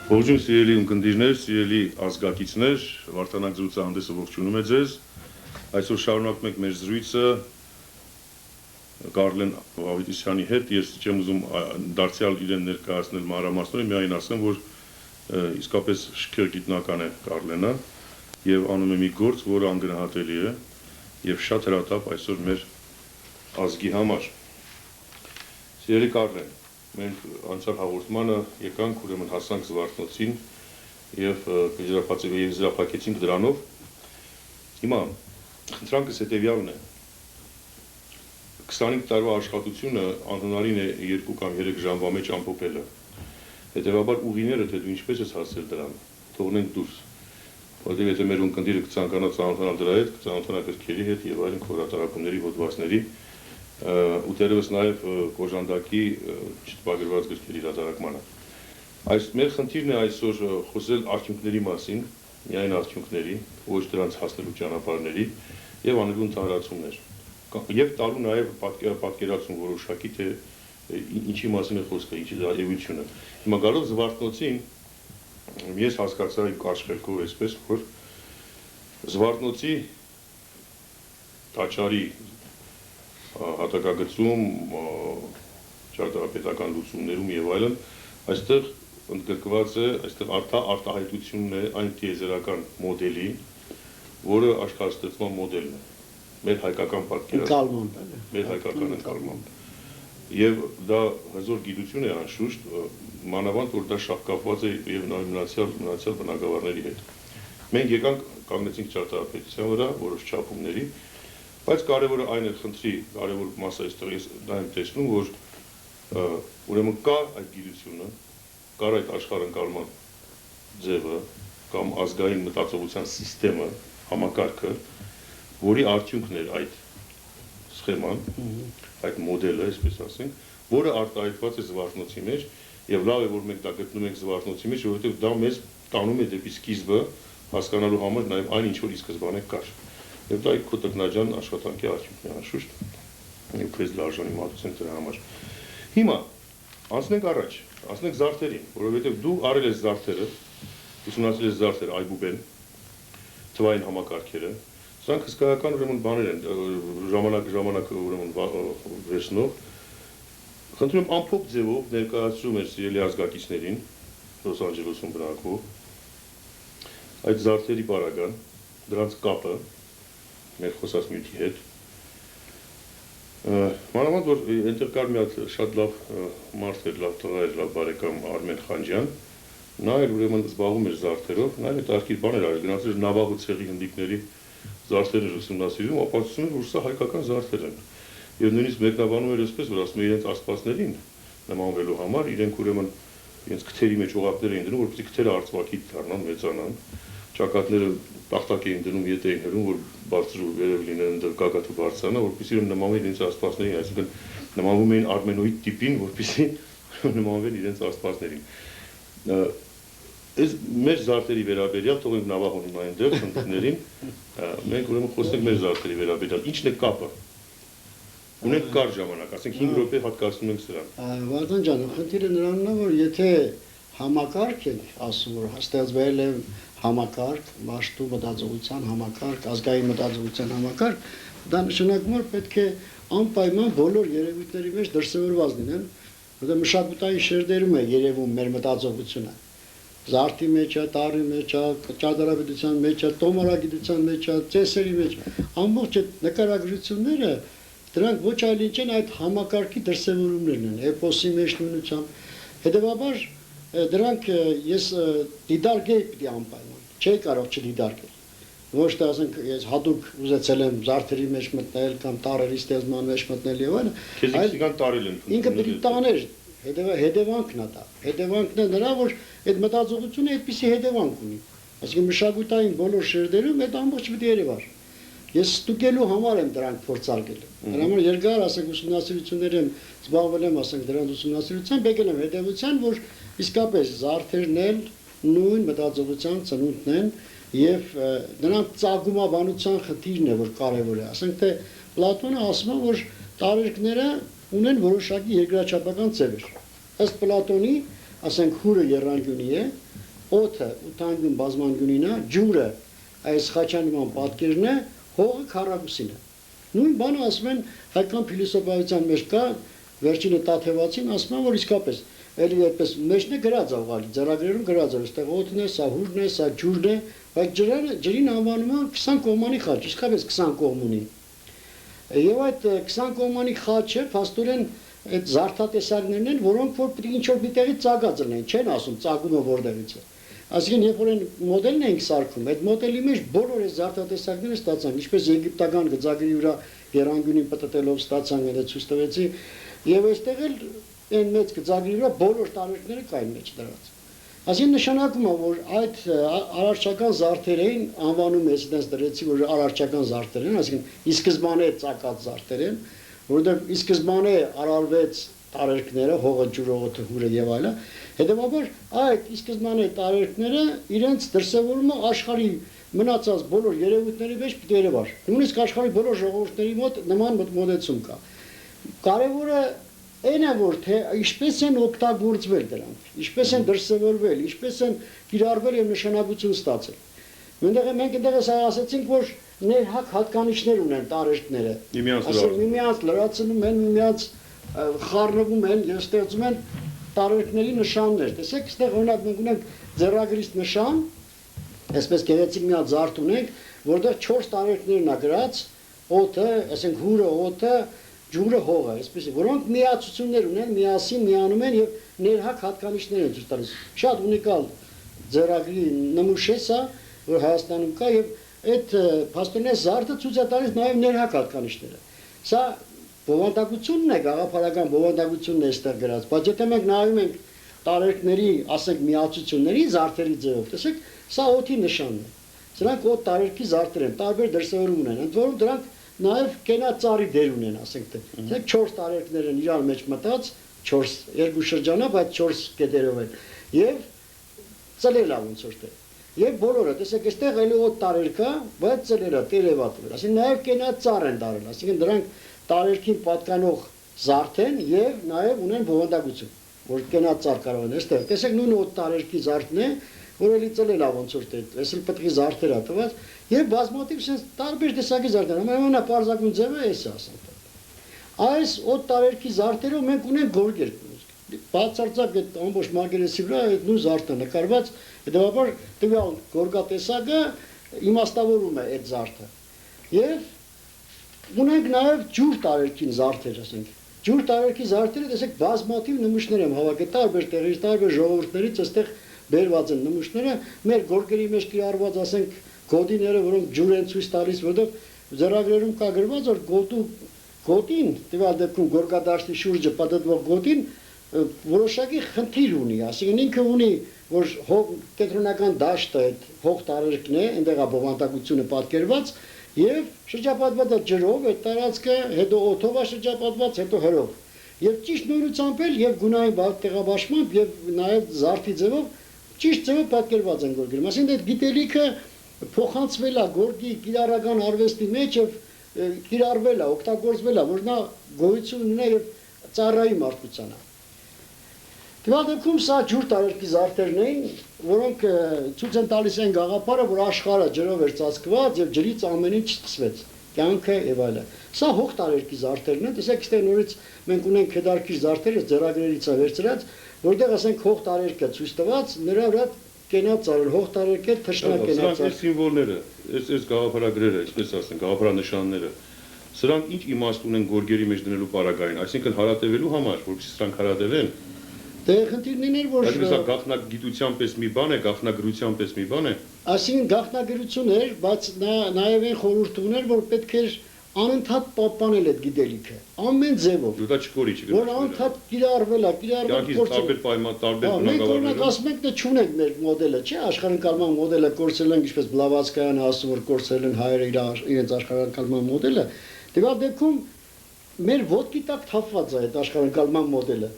Ողջույն սիրելի ունկնդիրներ, սիրելի ազգակիցներ, Վարդանանք զրուցահանդեսը ողջունում է ձեզ։ Այսօր շարունակում ենք մեր զրույցը Կարլեն Ավետիսյանի հետ։ Ես չեմ ուզում դարձյալ իրեն ներկայացնել մանրամասնորեն, միայն ասեմ, որ իսկապես շքեղ գիտնական է Կարլենը եւ անում է մի գործ, որը անգնահատելի է եւ շատ հրատապ այսօր մեր ազգի համար։ Սիրելի Կարլեն, մենք անցյալ հաղորդմանը եկանք, ուրեմն հասանք Զվարթնոցին եւ եզրափակեցինք դրանով։ Հիմա խնդրանքս հետեւյալն է. 25 տարվա աշխատությունը անհնարին է 2 կամ 3 ժամվա մեջ ամփոփելը։ Հետևաբար ուղիները թե դու ինչպես ես հասել դրան, թողնենք դուրս։ Որտեղ եթե մեր ունկնդիրը կցանկանա ծանոթանալ դրա հետ, կծանոթանա գրքերի հետ եւ այլն խորհրդարակումների հոդվածների ու դերևս նաև կոժանդակի չտպագրված գրքերի հրատարակմանը։ Այս մեր խնդիրն է այսօր խոսել արդյունքների մասին, միայն արդյունքների, ոչ դրանց հասնելու ճանապարհների եւ անելու ընդհանրացումներ։ Եվ տալու նաև պատկերացում որոշակի թե ինչի մասին է խոսքը, ինչի դա էությունը։ Հիմա գալով Զվարթնոցին ես հասկացա իմ կարճ այսպես, որ Զվարթնոցի տաճարի հատակագծում, ճարտարապետական լուծումներում եւ այլն, այստեղ ընդգրկված է, այստեղ արտահայտությունն է այն տիեզերական մոդելի, որը աշխարհաստեղծման մոդելն է, մեր հայկական պատկերացումն է, մեր հայկական ընկալմամբ։ Եվ դա հզոր գիտություն է անշուշտ, մանավանդ որ դա շահկապված է եւ մնացյալ բնակավարների հետ։ Մենք եկանք կանգնեցինք ճարտարապետության վրա որոշ չափումների, բայց կարևորը այն է, խնդրի կարևոր մասը այստեղ ես դա եմ տեսնում, որ ուրեմն կա այդ գիտությունը, կար այդ աշխարհընկալման ձևը կամ ազգային մտածողության համակարգը, համակարգը, որի արդյունքն էր այդ սխեման, այդ մոդելը, այսպես ասենք, որը արտահայտված է Զվարթնոցի մեջ, եւ լավ է, որ մենք դա գտնում ենք Զվարթնոցի մեջ, որովհետեւ դա մեզ տանում է դեպի սկիզբը հասկանալու համար նաեւ այն ինչ որ ի սկզբանե կար։ Եվ դա քո տեխնաջան աշխատանքի արդյունքն է անշուշտ, եւ քեզ լարժանի մատուցենք դրա համար։ Հիմա անցնենք առաջ, անցնենք զարդերին, որովհետեւ դու արել ես զարդերը, ուսումնասիրել ես զարդերը, այբուբեն, թվային համակարգերը, սրանք հսկայական ուրեմն բաներ են, ժամանակ ուրեմն վերցնող։ Խնդրում եմ ամփոփ ձևով ներկայացրու մեր սիրելի ազգակիցներին, Լոս Անջելեսում բնակվող, այդ զարդերի պարագան, դրանց կապը մեր խոսած նյութի հետ։ Մանավանդ որ այնտեղ կար մի հատ շատ լավ մարդ էր, լավ տղա էր, լավ բարեկամ Արմեն Խանջյան, նա էր ուրեմն զբաղվում էր զարդերով, նա էլ տարբեր բաներ արել, գնացել էր Նավաղ ու Ցեղի հնդիկների զարդերը ուսումնասիրում, ապացուցում էր, որ սա հայկական զարդեր են։ Եվ նույնիսկ մեկնաբանում էր այսպես, որ ասում է իրենց աստվածներին նմանվելու համար, իրենք ուրեմն իրենց քթերի մեջ օղակներ էին դնում, որպեսզի քթերը արծվակի դառնան, մեծանան, ճակատները տախտակ էին դնում, ետ էին հրում, որ բարձր ու վերև լինեն, ընդդեմ գագաթը բարձրանա, որպեսզի նմանվեն իրենց աստվածներին, այսինքն նմանվում էին արմենոիդ տիպին, որպեսզի նմանվեն իրենց աստվածներին։ Այս մեր զարդերի վերաբերյալ թողենք Նավահոն հիմա այնտեղ խնդիրներին, մենք ուրեմն խոսենք մեր զարդերի վերաբերյալ, ինչն է կապը։ Ունենք կար ժամանակ, ասենք 5 րոպե հատկացնում ենք սրան։ Վարդան ջան, խնդիրը նրանն է, որ եթե համակարգ ենք ասում, որ ստեղծվել է համակարգ, մաշտու մտածողության համակարգ, ազգային մտածողության համակարգ, դա նշանակում է պետք է անպայման բոլոր երևույթների մեջ դրսևորված լինեն, որտեղ մշակութային շերտերում է երևում մեր մտածողությունը։ Զարդի մեջ է, տարի մեջ է, ճարտարապետության մեջ է, տոմարագիտության մեջ է, ծեսերի մեջ, ամբողջ այդ նկարագրությունները դրանք ոչ այլ ինչ են այդ համակարգի դրսևորումներն են, էպոսի մեջ նույնությամբ։ Հետևաբար դրանք ես դիդարկեի պիտի անպայման, չէի կարող չդիդարկել։ Ոչ թե ասենք ես հատուկ ուզեցել եմ զարդերի մեջ մտնել կամ տարերի ստեղծման մեջ մտնել եւ այլն։ Քեզ ինքն տարել են։ Ինքը պիտի տաներ, հետևանքն է դա։ Հետևանքն է նրա, որ այդ մտածողությունը այդպիսի հետևանք ունի։ Այսինքն մշակութային բոլոր շերտերում այդ ամբողջ պիտի երևար։ Ես ստուգելու համար եմ դրանք փորձարկել։ Դրա համար երկար ասենք ուսումնասիրություններ եմ զբաղվել եմ ասենք դրանց ուսումնասիրությամբ, եկել եմ հետևության, որ իսկապես զարդերն էլ նույն մտածողության ծնունդն են եւ նրանց ծագումաբանության խնդիրն է, որ կարեւոր է։ Ասենք թե Պլատոնը ասում է, որ տարերկները ունեն որոշակի երկրաչափական ձևեր։ Ըստ Պլատոնի, ասենք հուրը եռանկյունի է, օդը ուտանգուն բազմանգունին է, ջուրը այս խաչանման պատկերն է, հողը քառակուսին է։ Նույն բանը ասում են հայկական փիլիսոփայության մեջ կա, վերջինը Տաթևացին ասում են, որ իսկապես էլի այդպես մեջն է գրած է ուղղակի, ձեռագրերում գրած է, այստեղ օդն է, սա հուրն է, սա ջուրն է, բայց ջրին անվանում են 20 կողմանի խաչ, իսկապես 20 կողմ ունի։ Եվ այդ 20 կողմանի խաչը փաստորեն այդ զարդատեսակներն են, որոնք որ պետք է ինչ-որ մի տեղից ծագած լինեն, չեն ասում ծագումը որտեղից է։ Այսինքն, երբ որ մոդելն ենք սարքում, այդ մոդելի մեջ բոլոր այս զարդատեսակները ստացան, ինչպես եգիպտական գծագրի վրա երանգունին պտտելով ստացան, այդ ցույց տվեցի, եւ այստեղ էլ այն մեծ գծագրի վրա բոլոր տարերները կային մեջ դրած։ Այսինքն նշանակում է, որ այդ արարչական զարդերին անվանում ես դες դրեցի, որ արարչական զարդեր են, այսինքն ի սկզբանե ծակած զարդեր են, որովհետեւ ի սկզբանե արարվեց տարերքները, հողը, ջուրը, օդը, հուրը եւ այլը, հետեւաբար այդ ի սկզբանե տարերքները իրենց դրսևորումը աշխարհի մնացած բոլոր երևույթների մեջ պիտի երևար։ Նույնիսկ աշխարհի բոլոր ժողովուրդների մոտ նման մոտեցում կա։ Կարևորը այն է, որ թե ինչպես են օգտագործվել դրանք, ինչպես են դրսևորվել, ինչպես են կիրառվել եւ նշանակություն ստացել։ Մենք այնտեղ ասացինք, որ ներհակ հատկանիշներ ունեն տարերքները։ Միմյանց լրացնում են, միմյանց խառնվում են եւ ստեղծում են տարերքների նշաններ։ Տեսեք, այստեղ օրինակ մենք ունենք ձեռագրից նշան, այսպես գեղեցիկ մի հատ զարդ ունենք, որտեղ 4 տարերքներն ա գրած, օդը, ասենք հուրը, օդը, ջուրը, հողը, այսպես, որոնք միացություններ ունեն, միասին միանում են եւ ներհակ հատկանիշներ են ցույց տալիս։ Շատ ունիկալ ձեռագրի նմուշ է սա, որ Հայաստանում կա եւ այդ փաստորեն զարդը ցույց է տալիս նաեւ ներհակ հատկանիշները։ Սա բովանդակությունն է, գաղափարական բովանդակությունն է այստեղ գրած, բայց եթե մենք նայում ենք տարերքների, ասենք միացությունների զարդերի ձևով, տեսեք, սա օդի նշանն է։ Սրանք օդ տարերքի զարդեր են, տարբեր դրսևորում ունեն, ընդ որում դրանք նաև կենացարի դեր ունեն, ասենք թե։ Տեսեք 4 տարերքներ են իրար մեջ մտած, 4 երկու շրջանա, բայց 4 կետերով են։ Եվ ծլելա ոնց որ թե։ Եվ բոլորը, տեսեք, այստեղ էլի օդ տարերքա, բայց ծլելա տերևատվել։ Այսինքն նաև կենացար են դարել, այսինքն դրանք տարերքին պատկանող զարդ են եւ նաև ունեն բովանդակություն, որ կենացար կարող են այստեղ։ Տեսեք նույն օդ տարերքի զարդն է, որ էլի ծլելա ոնց որ թե, այսօր պետք է զարդեր ա տված եւ բազմաթիվ sense տարբեր տեսակի զարդեր, ամենապարզագույն ձևը էս է ասենք։ Այս օդ տարերքի զարդերով մենք ունենք գորգեր։ Բացարձակ այդ ամբողջ մագերեսի վրա այդ նույն զարդը նկարված, հետեւաբար տվյալ գորգատեսակը իմաստավորում է այդ զարդը։ Եվ ունենք նաև ջուր տարերքին զարդեր, ասենք։ Ջուր տարերքի զարդերը տեսեք բազմաթիվ նմուշներ եմ հավաքել տարբեր տեղից, տարբեր ժողովուրդներից, այստեղ բերված են նմուշները, մեր գորգերի մեջ կիրառված, ասենք, գոտիները, որոնք ջուր են ցույց տալիս, որտեղ ձեռագրերում կա գրված, որ գոտին, տվյալ դեպքում գորգադաշտի շուրջը պատտվող գոտին որոշակի խնդիր ունի, ասիկան ինքը ունի, որ կենտրոնական դաշտը այդ հող տարերքն է, այնտեղ է բովանդակությունը պատկերված եւ շրջապատված է ջրով, այդ տարածքը հետո օդով է շրջապատված, հետո հրով։ Եվ ճիշտ նույնությամբ էլ եւ գունային տեղաբաշխմամբ եւ նաեւ զարդի ձևով ճիշտ ձևով պատկերված են գորգերում։ Այսինքն այդ գիտելիքը փոխանցվել է գորգի կիրառական արվեստի մեջ եւ կիրառվել է, օգտագործվել է, որ նա գոյություն ունի եւ ծառայի մարդկությանը։ Տվյալ դեպքում սա ջուր տարերքի զարդերն էին, որոնք ցույց են տալիս այն գաղափարը, որ աշխարհը ջրով էր ծածկված եւ ջրից ամեն ինչ սկսվեց, կյանքը եւ այլը։ Սա հող տարերքի զարդերն են, տեսեք, այստեղ նորից մենք ունենք քեդարքի զարդերը ձեռագրերից է վերցրած, որտեղ ասենք հող տարերքը ցույց տված, նրա վրա կենաց արել, հող տարերքը թշնակ կենաց։ Սրանք սիմվոլները, այս գաղափարագրերը, այսպես ասենք, գաղափարանշանները, սրանք ինչ իմաստ ունեն գորգերի մեջ դնելու պարագային, այսինքն հարատևելու համար, որպեսզի սրանք հարատևեն։ Դե խնդիրն էր, որ դա գաղտնագիտության պես մի բան է, գաղտնագրության պես մի բան է։ Այսինքն գաղտնագրություն էր, բայց նաև այն խորհուրդ ուներ, որ պետք էր անընդհատ պահպանել այդ գիտելիքը, ամեն ձևով։ Դա չկորի չգնա։ Որ անընդհատ կիրառվել է, տարբեր պայման, տարբեր բնակավարներում։ Մենք ասում ենք, թե չունենք մեր մոդելը, չէ, աշխարհընկալման մոդելը կորցրել են, ինչպես Բլավատսկայանը ասում, որ կորցրել են հայերը իրենց աշխարհընկալման մոդելը։ Դեպի դեպքում մեր ոտքի տակ թափված է այդ աշխարհընկալման մոդելը։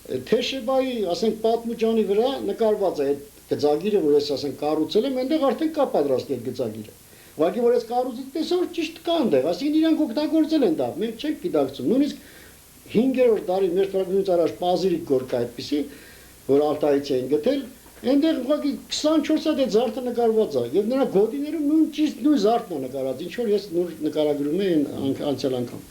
Թեշեբայի, ասենք, պատմուջանի վրա նկարված է այդ գծագիրը, որ ես ասենք կառուցել եմ, այնտեղ արդեն կա պատրաստ այդ գծագիրը։ Ուղղակի որ ես կառուցի տեսոր ճիշտ կա այնտեղ, այսինքն իրանք օգտագործել են դա, մենք չենք գիտակցում։ Նույնիսկ 5-րդ դարի մեր թվականից առաջ Պազիրիկ գորգ այդպիսի, որ Ալտայից էին գտել, Այնտեղ ուղղակի 24 հատ է զարդը նկարված է եւ նրա գոտիներում նույն ճիշտ նույն զարդն է նկարած, ինչ որ ես նոր նկարագրում եմ անցյալ անգամ։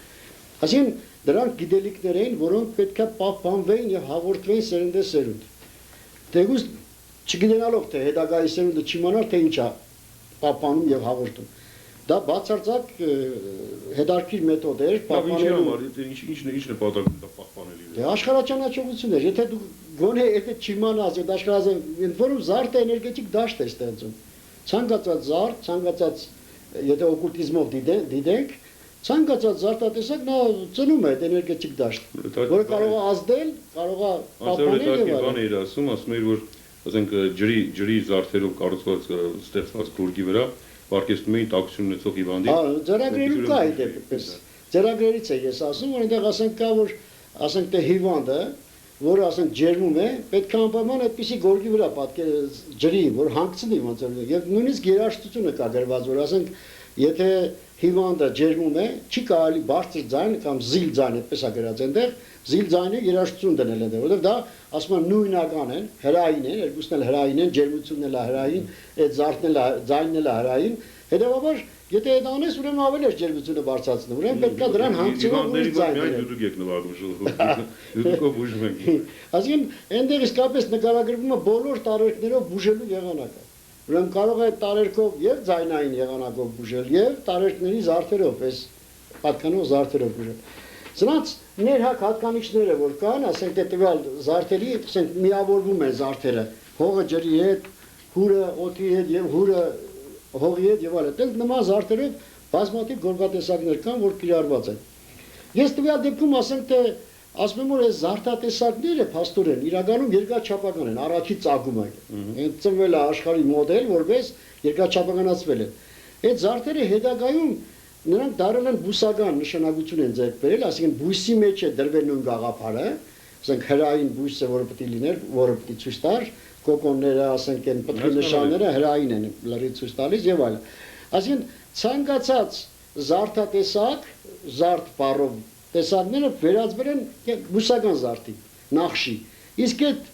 Այսինքն դրանք գիտելիքներ էին, որոնք պետքա պահպանվեին եւ հաղորդվեին սերնդե սերունդ։ Դեգուս չգիտենալով թե հետագայի սերունդը չիմանար թե ինչ է պահպանում եւ հաղորդում։ Դա բացարձակ հետարքիր մեթոդ էր պահպանելու։ Ինչն է պատահում դա պահպանելի։ Դե աշխարհաճանաչողություն էր, եթե դու գոնե եթե չիմանաս, այդ աշխարհազը ընդ որում զարդը էներգետիկ դաշտ է ստեղծում։ Ցանկացած զարդ, ցանկացած եթե օկուլտիզմով դիտենք, ցանկացած զարդատեսակ նա ծնում է այդ էներգետիկ դաշտ, որը կարող է ազդել, կարող է պահպանել եւ այլն։ Բան էր ասում էր որ ասենք ջրի զարդերով կառուցված ստեղծված գորգի վրա Պարկեստում էին տաքություն ունեցող հիվանդի։ Ձեռագրերում կա այդ այդպես։ Ձեռագրերից է ես ասում, որ այնտեղ ասենք կա որ ասենք թե հիվանդը, որը ասենք ջերմում է, պետք է անպայման այդպիսի գորգի վրա պատկեր ջրի, որ հանգցնի ոնց որ եւ նույնիսկ երաժշտությունը կա գրված, որ ասենք եթե հիվանդը ջերմում է, չի կարելի բարձր ձայն կամ զիլ ձայն, այդպես է գրած այնտեղ, զիլ ձայնը երաժշտություն դնել այնտեղ, որովհետեւ դա ասում են նույնական են, հրային են, երկուսն էլ հրային են, ջերմությունն էլ հրային, այդ զարդն էլ ձայնն էլ հրային, հետեւաբար եթե այդ անես ուրեմն ավելի է ջերմությունը բարձրացնում, ուրեմն պետք է դրան հանգցնող ուրիշ ձայներ։ Դուք եք նվագում, դուք բուժում եք։ Այսինքն այնտեղ իսկապես նկարագրվում է բոլոր տարերքներով բուժելու եղանակը։ Ուրեմն կարող է տարերքով եւ ձայնային եղանակով բուժել եւ տարերքների զարդերով, այս պատկանող զարդերով բուժել։ Սրանց ներհակ հատկանիշները որ կան, ասենք թե տվյալ զարդերի, ասենք միավորվում են զարդերը, հողը ջրի հետ, հուրը օդի հետ եւ հուրը հողի հետ եւ այլն։ Այդտեղ նման զարդերով բազմաթիվ գորգատեսակներ կան, որ կիրառված են։ Ես տվյալ դեպքում ասենք թե ասում եմ որ այս զարդատեսակները փաստորեն իրականում երկրաչափական են, առաջի ծագում են։ Այն ծնվել է աշխարհի մոդել, որպես երկրաչափականացվել են։ Այդ զարդերը հետագայում նրանք դարել են բուսական նշանակություն են ձեռք բերել, ասենք բույսի մեջ է դրվել նույն գաղափարը, ասենք հրային բույսը, որը պետք է լիներ, որը պետք է ցույց տար, կոկոնները, ասենք այն պետք է նշանները հրային են, լրիվ ցույց տալիս եւ այլն։ Այսինքն ցանկացած զարդատեսակ, զարդ բառով տեսակները վերածվել են բուսական զարդի, նախշի։ Իսկ այդ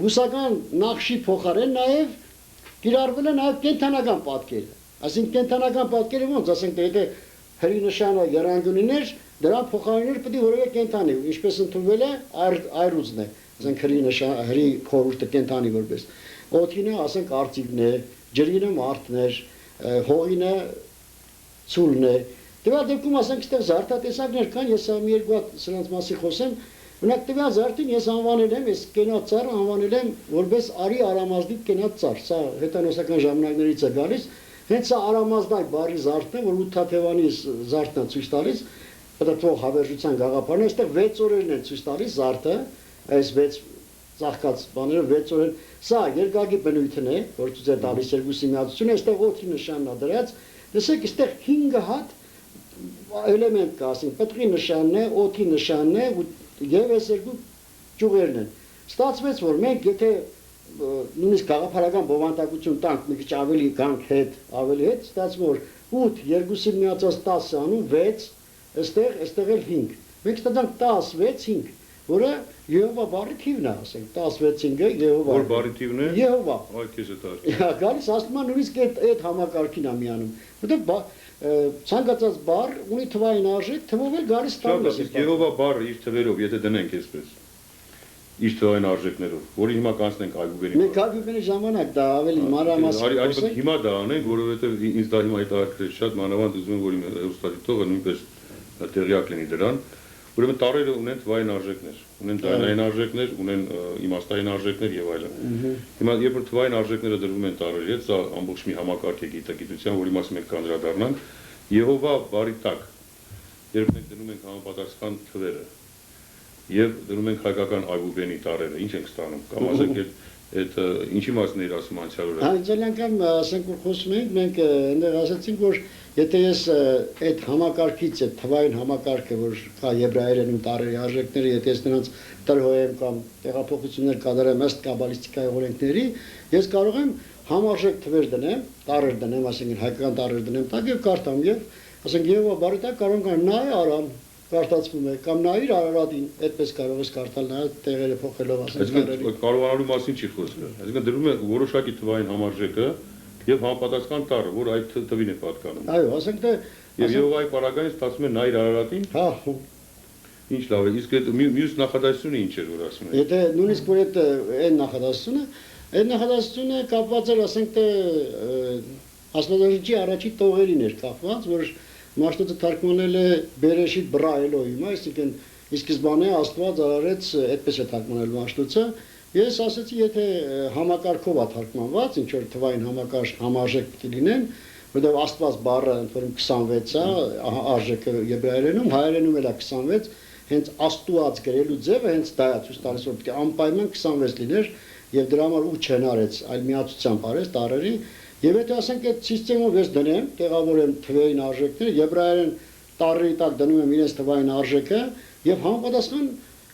բուսական նախշի փոխարեն նաեւ կիրառվել է նաեւ կենթանական պատկերը։ Այսինքն կենթանական պատկերը ոնց, ասենք թե եթե հրի նշանը երանգունիներ, դրա փոխարիներ պետք է որևէ կենթանի, ինչպես ընդունվել է այրուզն է, ասենք հրի նշան, հրի խորհուրդը կենթանի որպես։ Օդինը, ասենք արծիվն է, ջրինը մարդն է, հողինը ցուլն է։ Դրա դեպքում ասենք այստեղ զարդատեսակներ կան, ես մի երկու հատ սրանց մասին խոսեմ, Ունակ տվյալ զարդին ես անվանել եմ, ես կենաց ծառը անվանել եմ որպես արի արամազդիկ կենաց ծառ, սա հետանոսական ժամանակներից է գալիս, հենց սա արամազդայ բարի զարդն է, որ ութաթևանի զարդն է ցույց տալիս, պետք հավերժության գաղափարն է, այստեղ 6 օրերն են ցույց տալիս զարդը, այս 6 ծաղկած բաները 6 օրեր, սա երկակի բնույթն է, որ ցույց է տալիս երկուսի միացությունը, այստեղ օդի նշանն է դրած, տեսեք, այստեղ 5 հատ էլեմենտ կա, ասենք, պետքի նշանն է, օդի նշանն է, եւ այս երկու ճյուղերն են։ Ստացվեց, որ մենք եթե նույնիսկ գաղափարական բովանդակություն տանք մի քիչ ավելի գանք հետ, ավելի հետ, ստացվում որ 8 2-ի միացած 10 անում 6, այստեղ էլ 5։ Մենք ստանանք 10 6 5, որը Եհովա բառի թիվն է, ասենք 16-ը Եհովա։ Որ բառի թիվն է։ Եհովա։ Այ քեզ է տար։ Գալիս ասում են նույնիսկ այդ համակարգին է միանում։ Որտեղ ցանկացած բառ ունի թվային արժեք, թվով էլ գալիս տալիս է։ Եհովա բառը իր թվերով, եթե դնենք այսպես, իր թվային արժեքներով, որի հիմա կանցնենք Այգուբենի։ Մենք Այգուբենի ժամանակ դա ավելի մանրամասն խոսենք։ Հիմա դա անենք, որովհետև ինձ դա հիմա հետաքրքրել շատ մանավանդ ուզում եմ, որ իմ հեռուստադիտողը նույնպես տեղյակ լինի դրան։ Ուրեմն տարրերը ունեն թվային արժեքներ, ունեն ձայնային արժեքներ, ունեն իմաստային արժեքներ եւ այլն։ Հիմա երբ որ թվային արժեքները դրվում են տարրերի հետ, սա ամբողջ մի համակարգ է գիտագիտության, որի մասին մենք կանդրադառնանք, Եհովա բարի տակ, երբ մենք դնում ենք համապատասխան թվերը եւ դնում ենք հայկական Այգուբենի տարրերը, ինչ ենք ստանում, կամ ասենք այդ ինչի մասն էր ասում անցյալ օրը։ Անցյալ անգամ ասենք որ խոսում ենք, մենք այնտեղ ասացինք, որ եթե ես այդ համակարգից, այդ թվային համակարգը, որ կա եբրայերենում տարրերի արժեքները, եթե ես նրանց տրհոեմ կամ տեղափոխություններ կատարեմ ըստ կաբալիստիկայի օրենքների, ես կարող եմ համարժեք թվեր դնեմ, տարրեր դնեմ, ասենք հայկական տարրեր դնեմ, տակ եւ կարդամ եւ ասենք Եհովա բարի տակ կարող եմ նայ արամ, կարտացվում է, կամ նայիր Արարատին, այդպես կարող ես կարդալ նա տեղերը փոխելով ասենք Այսինքն կարողանալու մասին չի խոսքը։ Այսինքն դրում է որոշակի թվային համարժեքը եւ համապատասխան տառը, որ այդ թվին է պատկանում։ Այո, ասենք թե Եվ Եհովայի պարագայից ստացվում է նայր Արարատին։ հա, Ինչ լավ է, իսկ այդ մյուս նախադասությունը ինչ էր որ ասում է։ եթե նույնիսկ որ այդ նախադասությունը կապված էր ասենք թե Աստվածաշնչի առաջի տողերին էր կապված, որ Մաշտոցը թարգմանել է Բերեշիթ բրա Էլոհիմ, այսինքն ի սկզբանե Աստված արարեց, այդպես է թարգմանել Մաշտոցը։ Ես ասացի, եթե համակարգով է թարգմանված, ինչ որ թվային համարժեք պիտի լինեն, որտեղ Աստված բառը ընդ որում 26 է, արժեքը եբրայերենում, հայերենում էլ է 26, հենց Աստուած գրելու ձևը հենց դա է ցույց տալիս, որ պիտի անպայման 26 լիներ, եւ դրա համար ու չհնարեց, այլ միացությամբ արեց տառերի, եւ եթե ասենք այդ համակարգով ես դնեմ, տեղավորեմ թվային արժեքները, եբրայերեն տառերի տակ դնում եմ իրենց թվային արժեքը եւ համապատասխան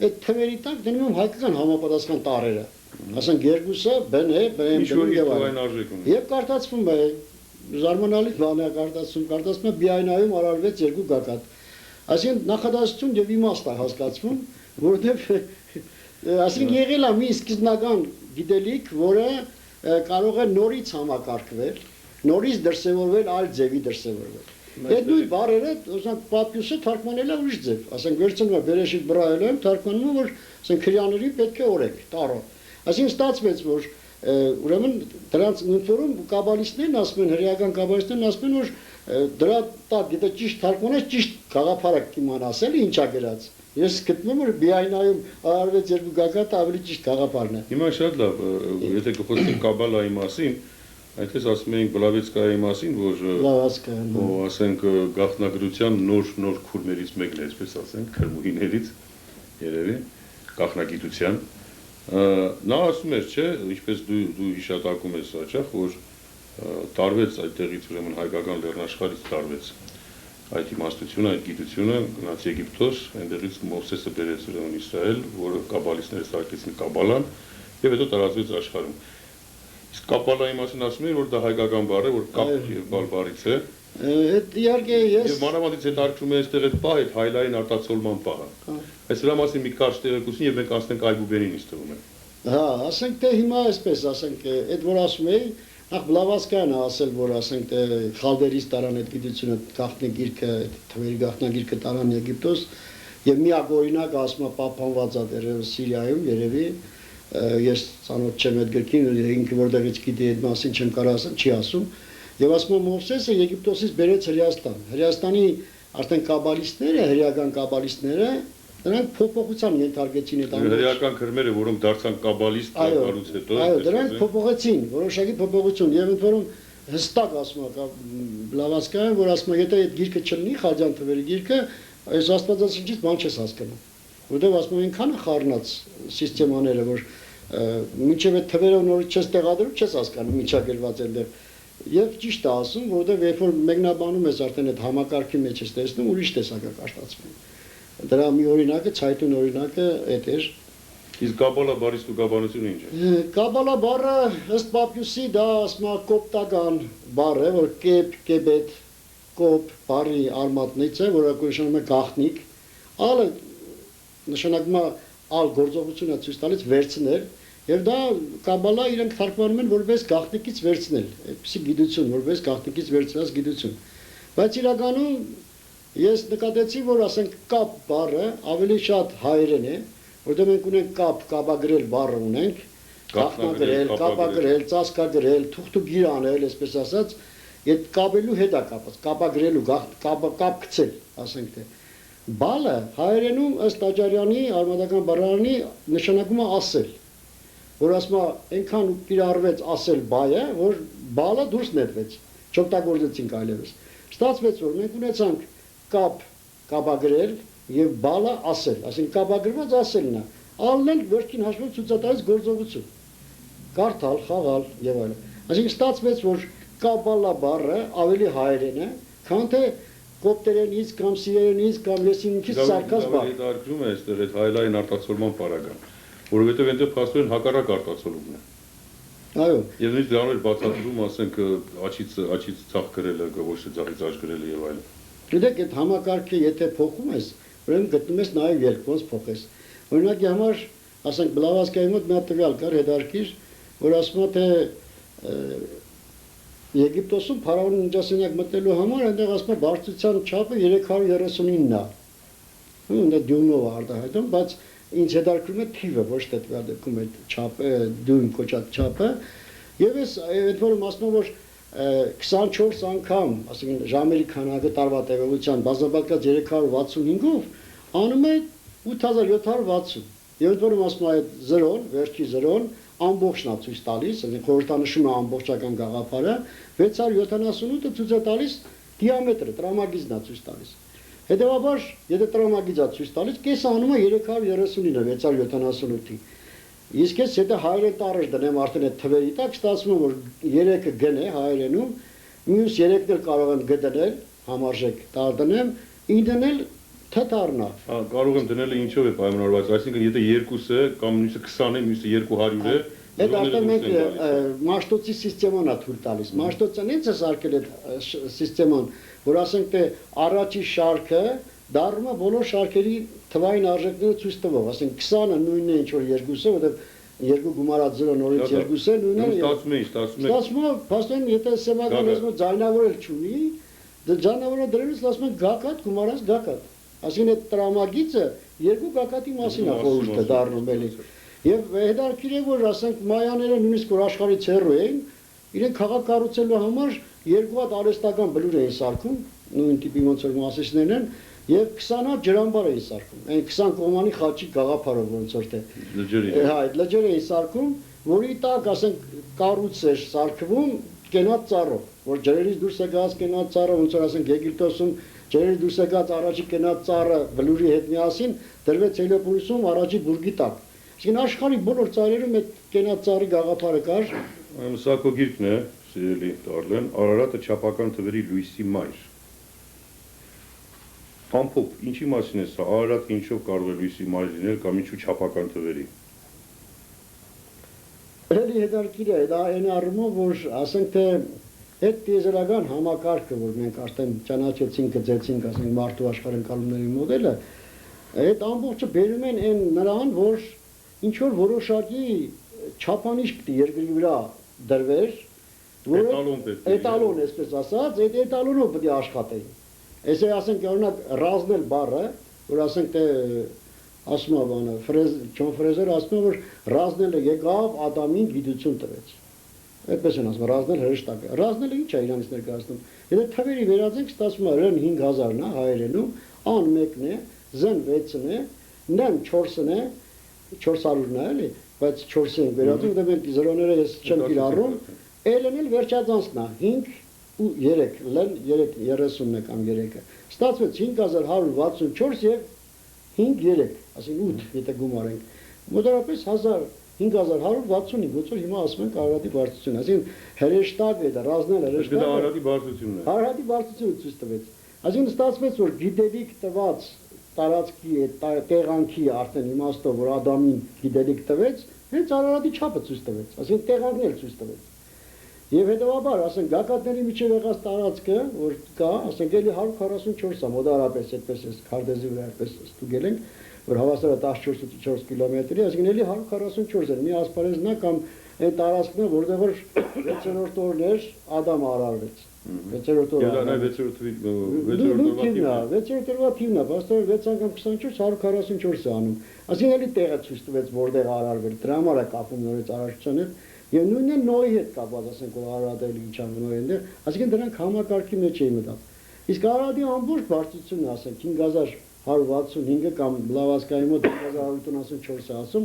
այդ թվերի տակ դնում եմ հայկական համապատասխան տառերը։ Ասենք երկուսը բն է, բն եւ այլն։ Եվ կարտացվում է զարմանալի բան է կարտացվում է բիայնայում արարվեց երկու գագաթ։ Այսինքն նախադասություն եւ իմաստ է հասկացվում, որովհետեւ ասենք եղել է մի սկզբնական գիտելիք, որը կարող է նորից համակարգվել, նորից դրսևորվել այլ ձևի դրսևորվել։ Այդ նույն բառերը, ասենք Պապիուսը թարգմանել է ուրիշ ձև, ասենք վերցնում է Բերեշիթ բրա Էլոհիմ, թարգմանում է, որ ասենք քրիաներին պետք է օրենք, տառը։ Այսինքն ստացվեց, որ ուրեմն դրանց նույնորում կաբալիստներն ասում են, հրեական կաբալիստներն ասում են, որ դրա տակ եթե ճիշտ թարգմանես, ճիշտ գաղափարը կիման ասել, ինչա գրած։ Ես գտնում եմ, որ բիայնայում արարվեց երկու գագաթը ավելի ճիշտ գաղափարն է։ Հիմա շատ լավ, եթե կխոսենք Կաբալայի մասին, այնպես ասում էինք Բլավեցկայի մասին, որ ասենք գաղտնագրության նոր քուրմերից մեկն է, այսպես ասենք, քրմուհիներից երևի, գաղտնագիտության։ Նա ասում էր, չէ, ինչպես դու հիշատակում ես հաճախ, որ տարվեց այդտեղից ուրեմն հայկական լեռնաշխարհից տարվեց այդ իմաստությունը, այդ գիտությունը գնաց Եգիպտոս, այնտեղից Մովսեսը բերեց ուրեմն Իսրայել, որը կաբալիստները սարքեցին Կաբալան, եւ հետո տարածվեց աշխարհում։ Իսկ Կաբալայի մասին ասում են, որ դա հայկական բառ է, որ կապ եւ բալ բառից է։ Այդ իհարկե ես Եվ մանավանդից հետ արկում է այստեղ այդ պահը, այդ հայլային արտացոլման պահը։ Այս դրա մասին մի կարճ տեղեկություն եւ մենք անցնենք այբուբերին ինձ թվում է։ Հա, ասենք թե հիմա այսպես, ասենք, այդ որ ասում էի, նախ Բլավացկայանն է ասել, որ ասենք թե խալդերից տարան այդ գիտությունը գաղտնագիրքը, թվերի գաղտնագիրքը տարան Եգիպտոս եւ միակ օրինակ ասում է պահպանված է դեռևս Սիրիայում երևի ես ցանոթ չեմ այդ գրքին, ինքը որտեղից գիտի այդ մասին չեմ կարող ասեմ, չի ասում եւ ասում է Մովսեսը Եգիպտոսից բերեց Հրեաստան։ Հրեաստանի արդեն կաբալիստները, հրեական կաբալիստները Նրանք փոփոխության ենթարկեցին այդ ամենը։ Հրեական քրմերը, որոնք դարձան կաբալիստ կապարուց հետո, այո, դրանք փոփոխեցին, որոշակի փոփոխություն, եւ ընդ որում հստակ ասում է Բլավացկայան, որ ասում է, եթե այդ գիրքը չլինի, Խաջան թվերի գիրքը, այս Աստվածաշնչից բան չես հասկանում։ Որտեղ ասում են, այնքան է խառնած սիստեմաները, որ մինչև այդ թվերը նորից չես տեղադրում, չես հասկանում ինչա գրված այնտեղ։ Եվ ճիշտ է ասում, որտեղ երբ որ մեկնաբանում ես արդեն այդ համակարգի մեջ ես տեսնում, ուրիշ տեսակ է կարտացվում։ Դրա մի օրինակը, ցայտուն օրինակը այդ էր։ Իսկ Կաբալա բառից ու կաբանությունը ինչ է։ Կաբալա բառը ըստ Պապիուսի դա ասում է կոպտական բառ է, որ կեփ, կեբետ, կոպ բառի արմատներից է, որը նշանակում է գաղտնիք։ Ալը նշանակում է ալ գործողությունը ցույց տալիս վերցնել, եւ դա Կաբալա իրենք թարգմանում են որպես գաղտնիքից վերցնել, այդպիսի գիտություն, որպես գաղտնիքից վերցնած գիտություն։ Բայց իրականում ես նկատեցի, որ ասենք կապ բառը ավելի շատ հայերեն է, որտեղ մենք ունենք կապ, կապագրել բառը ունենք, գաղտնագրել, կապագրել, ծածկագրել, թուղթուգիր անել, այսպես ասած, այդ կապելու հետ է կապած, կապագրելու, կապ գցել, ասենք թե։ Բալը հայերենում ըստ Աջարյանի արմատական բառարանի նշանակում է ասել, որ ասում է այնքան կիրառվեց ասել բայը, որ բալը դուրս նետվեց, չօգտագործեցինք այլևս։ Ստացվեց, որ մենք ունեցանք կապ, կապագրել եւ բալը ասել, այսինքն կապագրված ասելն է, ալն էլ վերջին հաշվով ցուցատայից գործողություն, կարդալ, խաղալ եւ այլն։ Այսինքն ստացվեց, որ կաբալա բառը ավելի հայերեն է, քան թե կոպտերենից կամ սիրերենից կամ լեսինքից սարքած բառ։ Դա արկում է այստեղ այդ հայլային արտացոլման պարագան, որովհետեւ այնտեղ փաստորեն հակառակ արտացոլումն է։ Այո։ Եվ նույնիսկ դրանով բացատրում, ասենք, աչից ցախ գրելը, ոչ թե ցախից աչ գրելը եւ այլն։ Գիտեք, այդ համակարգը եթե փոխում ես, ուրեմն գտնում ես նաև երկրորդ փոխես։ Օրինակի համար, ասենք Բլավատսկայի մոտ մի հատ տվյալ կար հետարքիր, որ ասում է թե Եգիպտոսում փարավոնի նջասենյակ մտնելու համար այնտեղ ասում է բարձրության չափը 339-ն է։ Դա դյումնով արտահայտում, բայց ինչ հետարքրում է թիվը, ոչ թե տվյալ դեպքում այդ չափը, դյույմ կոչած չափը, եւ ես այդ որում ասում եմ, որ 24 անգամ, ասենք ժամերի քանակը տարվա տևողության բազմապատկած 365-ով անում է 8760։ Եվ այդ որում ասում է այդ 0-ն, վերջի 0-ն ամբողջն է ցույց տալիս, այսինքն խորհրդանշում է ամբողջական գաղափարը, 678-ը ցույց է տալիս դիամետրը, տրամագիծն է ցույց տալիս։ Հետևաբար, եթե տրամագիծը ցույց տալիս, կեսը անում է 339-ը 678-ի։ Իսկ ես եթե հայերեն տառը դնեմ արդեն այդ թվերի տակ, ստացվում է, որ 3-ը գն է հայերենում, մյուս 3-ն էլ կարող եմ գտնել, համարժեք տառ դնեմ, 9-ն էլ թե տառն է։ Կարող եմ դնել ինչով է պայմանավորված, այսինքն եթե երկուսը կամ մյուսը 20 է, մյուսը 200 է, այդ արդեն մենք Մաշտոցի սիստեման է թույլ տալիս։ Մաշտոցն ինձ է սարքել այդ սիստեման, որ ասենք թե առաջի շարքը դառնում է բոլոր շարքերի թվային արժեքները ցույց տվող, ասենք 20-ը նույնն է ինչ որ երկուսը, որովհետև երկու գումարած 0 նորից երկուսը նույնն է։ Ստացվում է, փաստորեն եթե սեփական լեզվով ձայնավորել չունի, դա ձայնավորը դրելուց ասում են գակատ գումարած գակատ։ Այսինքն այդ տրամագիծը երկու գակատի մասին է խորհուրդը դառնում էլի։ Եվ հետարքիր է, որ ասենք մայաները նույնիսկ որ աշխարհից հեռու էին, իրենք քաղաք կառուցելու համար երկու հատ արհեստական բլուր էին սարքում, նույն տիպի ոնց որ մասիսներն են, եւ 20 հատ ջրամբար էին սարքում։ Այն 20 կողմանի խաչի գաղափարով ոնց որ թե։ Հա, այդ լճեր էին սարքում, որի տակ ասենք կառույց էր սարքվում կենաց ծառով, որ ջրերից դուրս է գած կենաց ծառը, ոնց որ ասենք Եգիպտոսում ջրերից դուրս է գած առաջի կենաց ծառը բլուրի հետ միասին դրվեց Հելիոպոլիսում առաջի բուրգի տակ։ Իսկ աշխարհի բոլոր ծառերում այդ կենաց ծառի գաղափարը կար։ Սա քո գիրքն է, սիրելի Տարլեն, Արարատը չափական թվերի լույսի մայր։ Ամփոփ, ինչի մասին է սա, Արարատը ինչով կարող է լույսի մայր լինել կամ ինչու չափական թվերի։ Էլի հետարքիր է, դա այն առումով, որ ասենք թե այդ տիեզերական համակարգը, որ մենք արդեն ճանաչեցինք, գծեցինք, ասենք մարդու աշխարհընկալումների մոդելը, այդ ամբողջը բերում են այն նրան, որ ինչ որ որոշակի չափանիշ պիտի երկրի վրա դրվեր, որը էտալոն, այսպես ասած, այդ էտալոնով պիտի աշխատեին։ Այսինքն ասենք օրինակ ռազնել բառը, որ ասենք թե ասում է բանը, Ջոն Ֆրեզերը ասում է, որ ռազնելը եկավ Ադամին գիտություն տվեց։ Այդպես են ասում, ռազնել հրեշտակ է։ Ռազնելը ինչ է իրանից ներկայացնում։ Եթե թվերի վերածենք, ստացվում է ռն 5000-ն է հայերենում, ան 1-ն է, զն 6-ն է, նն 4-ն է, 400-ն է, էլի, բայց 4-ին վերածում, դա մենք զրոները ես չեմ կիրառում, L-ն էլ վերջածանցն է, 5 ու 3, լն 3, 30-ն է կամ 3-ը։ Ստացվեց 5164 եւ 5-3, ասենք 8, եթե գումարենք։ Մոտավորապես 5165, ոնց որ հիմա ասում ենք Արարատի բարձրությունը, այսինքն հրեշտակ է դա, ռազնել հրեշտակ։ Դա Արարատի բարձրությունն է։ Արարատի բարձրությունը ցույց տվեց։ Այսինքն ստացվեց, որ գիտելիք տված տարածքի տեղանքի արդեն իմաստով, որ Ադամին գիտելիք տվեց, հենց Արարատի չափը ցույց տվեց, այսինքն տեղանքն էլ ցույց տվեց։ Եվ հետևաբար, ասենք գագաթների միջև եղած տարածքը, որ կա, ասենք էլի 144 է, մոտավորապես այդպես էս քարտեզի վրա այդպես ստուգել ենք, որ հավասար է 14.4 կիլոմետրի, այսինքն էլի 144 է, մի ասպարեզն է կամ այն տարածքն է, որտեղ որ 6-րդ օրն էր Ադամը արարվեց։ 6-րդ օրը։ Դա 6-րդ օրվա թիվն է, բաստորեն 6 անգամ 24 144 է անում։ Այսինքն էլի տեղը ցույց տվեց, որտեղ արարվել, դրա համար է կապում նորից արարչության հետ։ Եվ նույնն է Նոյի հետ կապված, ասենք որ Արարատը ինչա Նոյի այնտեղ, այսինքն դրանք համակարգի մեջ էին մտած։ Իսկ Արարատի ամբողջ բարձրությունն ասենք 5165 կամ Բլավատսկայի մոտ 5174 է ասում,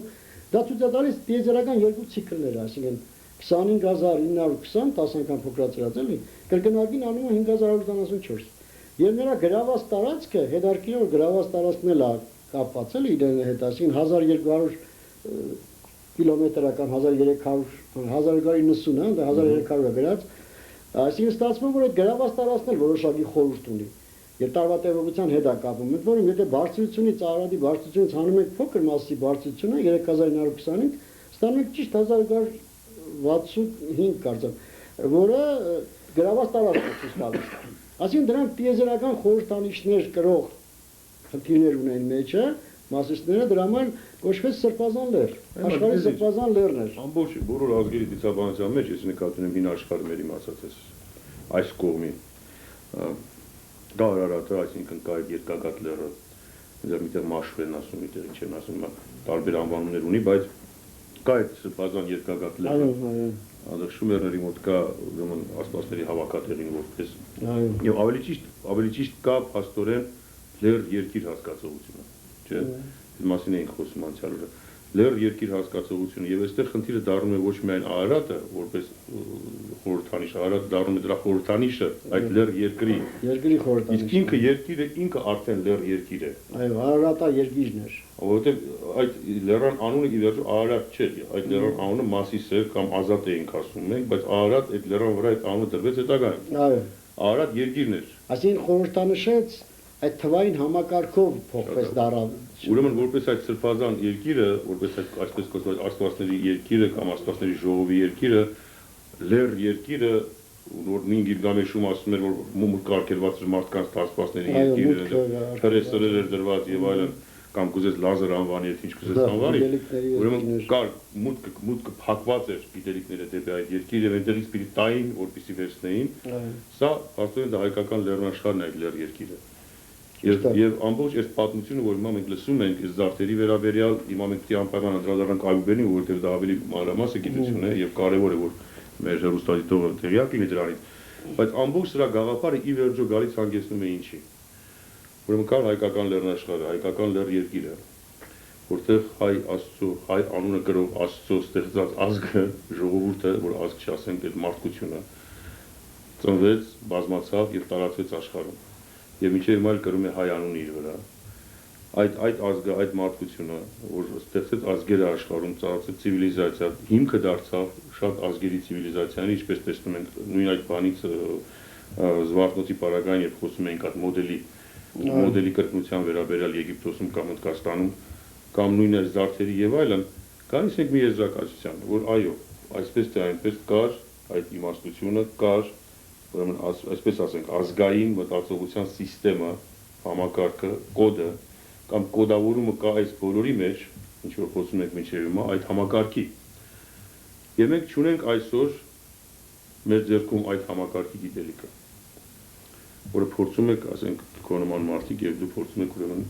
դա ցույց է տալիս տիեզերական երկու ցիկլներ, այսինքն 25920 10 անգամ փոքրացրած էլի, կրկնակին անում է 5174։ Եվ նրա գրաված տարածքը, հետարքին որ գրաված տարածքն էլ է կապված էլի իրեն հետ, այսինքն 1200 կիլոմետրական 1390, հա, դա 1300-ը գրած, այսինքն ստացվում որ այդ գրաված տարածքն էլ որոշակի խորհուրդ ունի։ Եվ տարվա տևողության հետ է կապում, ընդ որում եթե բարձրությունից Արարատի բարձրությունից հանում ենք փոքր մասի բարձրությունը 3925, ստանում ենք ճիշտ 1265 կարծեմ, որը գրաված տարածք է ցույց տալիս։ Այսինքն դրանք տիեզերական խորհրդանիշներ կրող խնդիրներ ունեն մեջը, մասիստները դրա համար կոչվեց Սրբազան լեռ, աշխարհի Սրբազան լեռն էր։ Ամբողջ բոլոր ազգերի դիցաբանության մեջ ես նկատում եմ հին աշխարհը մեր իմացած այս կողմի դա Արարատը, այսինքն կա երկակատ լեռը, դեռ միտեղ Մաշուր են ասում, միտեղ ինչ են ասում, տարբեր անվանումներ ունի, բայց կա այդ Սրբազան երկակատ լեռը։ Այո, շումերների մոտ կա ուրեմն աստվածների հավաքատեղին որպես։ Այո։ Եվ ավելի ճիշտ կա փաստորեն լեռ երկիր հասկացողությունը, չէ՞։ Այս մասին էինք խոսում անցյալ օրը։ Լեռ երկիր հասկացողությունը եւ այստեղ խնդիրը դառնում է ոչ միայն Արարատը, որպես խորհրդանիշ, Արարատը դառնում է դրա խորհրդանիշը, այդ լեռ երկրի խորհրդանիշ։ Իսկ ինքը երկիրը ինքը արդեն լեռ երկիր է։ Այո, Արարատա երկիրն էր։ Որովհետեւ այդ լեռան անունը ի վերջո Արարատ չէ, այդ լեռան անունը Մասիս էր կամ Ազատ էինք ասում մենք, բայց Արարատ այդ լեռան վրա այդ անունը դրվեց հետագայում։ Այո։ Արարատ երկիրն էր։ Այսինքն խորհրդանշեց այդ թվային համակարգով փոխվեց դարավ։ Ուրեմն որպես այդ Սրբազան երկիրը, որպես այդ այսպես կոչված աստվածների երկիրը կամ աստվածների ժողովի երկիրը, լեռ երկիրը, որ նույն Գիլգամեշում ասում էր, որ մումուր կարգելված էր մարդկանց աստվածների երկիրը, հրեսրեր էր դրված եւ այլն, կամ կուզես Լազար անվանի, ինչ կուզես անվանի, ուրեմն կար մուտքը փակված էր գիտելիքները դեպի այդ երկիրը, այնտեղից պիտի տային, որպեսզի վերցնեին։ Սա փաստորեն դա հայկական լեռնաշխարհն է այդ լեռ երկիրը։ Եվ ամբողջ այս պատմությունը, որ հիմա մենք լսում ենք, այս զարդերի վերաբերյալ, հիմա մենք պիտի անպայման անդրադառնանք Այբուբենին, որովհետև դա ավելի մանրամասն գիտություն է եւ կարեւոր է, որ մեր հեռուստադիտողը տեղյակ լինի դրանից, բայց ամբողջ սրա գաղափարը ի վերջո գալիս հանգեցնում է ինչի։ Ուրեմն կար հայկական լեռնաշխարհը, հայկական լեռ երկիրը, որտեղ հայ Աստծո, հայ անունը կրող Աստծո ստեղծած ազգը, ժողովուրդը, որ ազգ չասենք, այդ մարդկությունը ծնվեց, բազմացավ եւ տարածվեց աշխարհում։ Եվ մինչև հիմա կրում է հայ անունը իր վրա։ Այդ ազգը, այդ մարդկությունը, որ ստեղծեց ազգերը աշխարհում, ծառացեց ցիվիլիզացիա, հիմքը դարձավ շատ ազգերի ցիվիլիզացիայի, ինչպես տեսնում ենք նույն այդ բանից Զվարթնոցի պարագային, երբ խոսում ենք այդ մոդելի կրկնության վերաբերյալ Եգիպտոսում կամ Հնդկաստանում, կամ նույն այս զարդերի եւ այլն, գալիս ենք մի եզրակացության, որ այո, այսպես թե այնպես կար այդ իմաստությունը, կար ուրեմն այսպես ասենք ազգային մտածողության համակարգը, համակարգը, կոդը կամ կոդավորումը կա այս բոլորի մեջ, ինչ որ խոսում ենք մինչև հիմա, այդ համակարգի։ Եվ մենք չունենք այսօր մեր ձեռքում այդ համակարգի գիտելիքը, որը փորձում եք, ասենք, քո նման մարդիկ եւ դու փորձում եք ուրեմն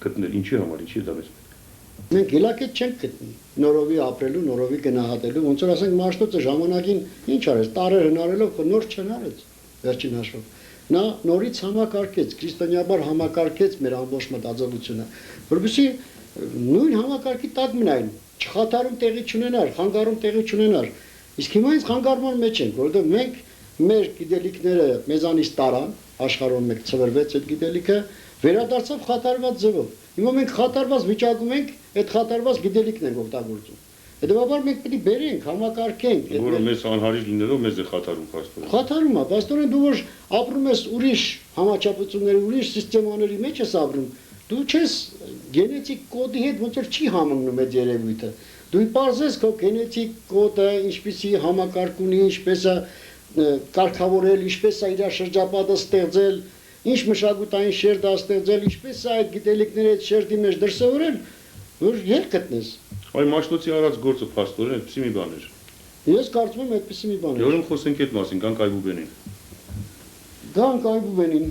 գտնել ինչի համար, ինչի դա մեզ պետք է։ Մենք գելակետ չենք գտնի, նորովի ապրելու, նորովի գնահատելու, ոնց որ ասենք Մաշտոցը ժամանակին ինչ արեց, տարեր հնարելով նոր չհնարեց, վերջին հաշվով։ Նա նորից համակարգեց, քրիստոնեաբար համակարգեց մեր ամբողջ մտածողությունը, որովհետեւ նույն համակարգի տակ մնային, չխաթարում տեղի չունենար, խանգարում տեղի չունենար։ Իսկ հիմա ինձ խանգարման մեջ ենք, որովհետեւ մենք մեր գիտելիքները մեզանից տարան, աշխարհում մեկ ծվրվեց այդ գիտելիքը, վերադարձավ խաթարված ձևով։ Հիմա մենք խաթարված վիճակում ենք, այդ խաթարված գիտելիքն ենք օգտագործում։ Հետևաբար մենք պետք է բերենք, համակարգենք։ Որը մեզ անհարիժ լինելով մեզ է խաթարում փաստորեն։ Խաթարում է, փաստորեն դու որ ապրում ես ուրիշ համաչափությունների, ուրիշ սիստեմաների մեջ ես ապրում, դու չես գենետիկ կոդի հետ ոնց որ չի համընկնում այդ երևույթը։ Դու իպարզես քո գենետիկ կոդը, ինչպեսի համակարգ ունի, ինչպես է կարգավորել, ինչպես է իր շրջապատը ստեղծել, ինչ մշակութային շերտ է ստեղծել, ինչպես է այդ գիտելիքների այդ շերտի մեջ դրսևորել, որ ելք գտնես։ Այ Մաշտոցի արած գործը փաստորեն այդպեսի մի բան էր։ Ես կարծում եմ այդպեսի մի բան է։ Ուրեմն խոսենք այդ մասին, գանք Այբուբենին։ Գանք Այբուբենին։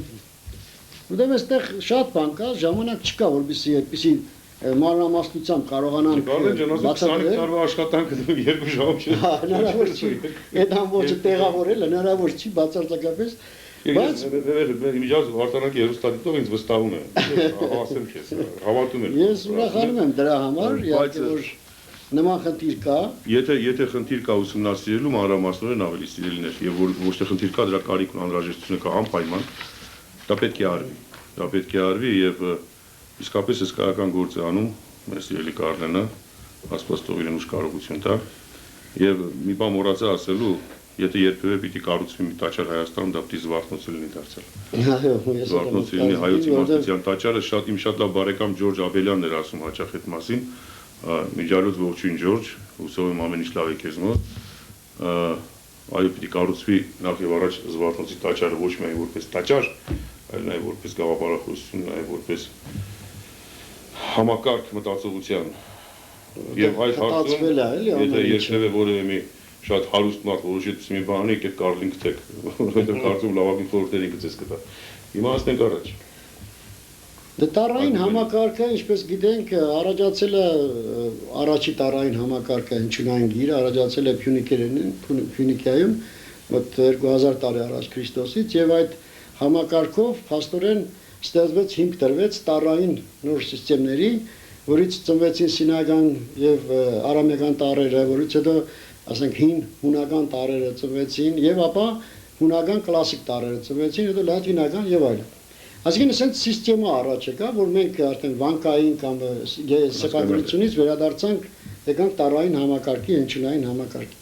Որտեղ այստեղ շատ բան կա, ժամանակ չկա, որպեսզի այդպեսի մանրամասնությամբ կարողանանք բացատրել 25 տարվա աշխատանքը 2 ժամ չի։ Հնարավոր չի։ Այդ ամբողջը տեղավորելը հնարավոր չի բացարձակապես։ Բայց միջազգ վարտանակի հեռուստադիտող ինձ վստահում է։ Ասեմ քեզ, հավատում եմ։ Ես ուրախանում եմ դրա համար, իհարկե որ նման խնդիր կա։ Եթե խնդիր կա ուսումնասիրելու մանրամասնորեն ավելի սիրելին է, եւ ոչ թե խնդիր կա, դրա կարիքն ու անհրաժեշտությունը կա անպայման, դա պետք է արվի։ Դա պետք է արվի եւ իսկապես հսկայական գործ է անում մեր սիրելի Կարլենը, Աստված թող իրեն ուժ կարողություն տա։ Եվ մի բան մոռացա ասելու, եթե երբևէ պիտի կառուցվի մի տաճար Հայաստանում, դա պիտի Զվարթնոցը լինի դարձյալ։ Զվարթնոցը լինի հայոց իմաստության տաճարը, իմ շատ լավ բարեկամ Ջորջ Աբելյանն էր ասում հաճախ այդ մասին։ Միջալոց ողջույն Ջորջ, հուսով եմ ամեն ինչ լավ է քեզ մոտ։ Այո, պիտի կառուցվի նախ եւ առաջ Զվարթնոցի տաճարը ոչ միայն որպես տաճար, այլ նաեւ որպես գաղափարախոսություն, նաեւ որպես համակարգ մտածողության եւ այդ հարցում եթե երբևէ որևէ մի շատ հարուստ մարդ որոշեցի մի բան եք Կարլին գտեք որովհետեւ կարծում լավագույն խորհուրդներ ինքը ձեզ կտա հիմա ասենք առաջ Դե տարային համակարգը ինչպես գիտենք առաջացել է առաջի տարային համակարգը հնչյունային գիրը առաջացել է Փյունիկիայում մոտ 2000 տարի առաջ Քրիստոսից եւ այդ համակարգով փաստորեն ստեղծվեց հիմք տրվեց տարային նոր սիստեմների, որից ծնվեցին սինական եւ արամեական տարրերը, որից հետո ասենք հին հունական տարրերը ծնվեցին եւ ապա հունական կլասիկ տարրերը ծնվեցին, հետո լատինական եւ այլն։ Այսինքն ասենք սիստեմը առաջ եկա, որ մենք արդեն վանկային կամ սեփականությունից վերադարձանք եկանք տարային համակարգի, հնչյունային համակարգի։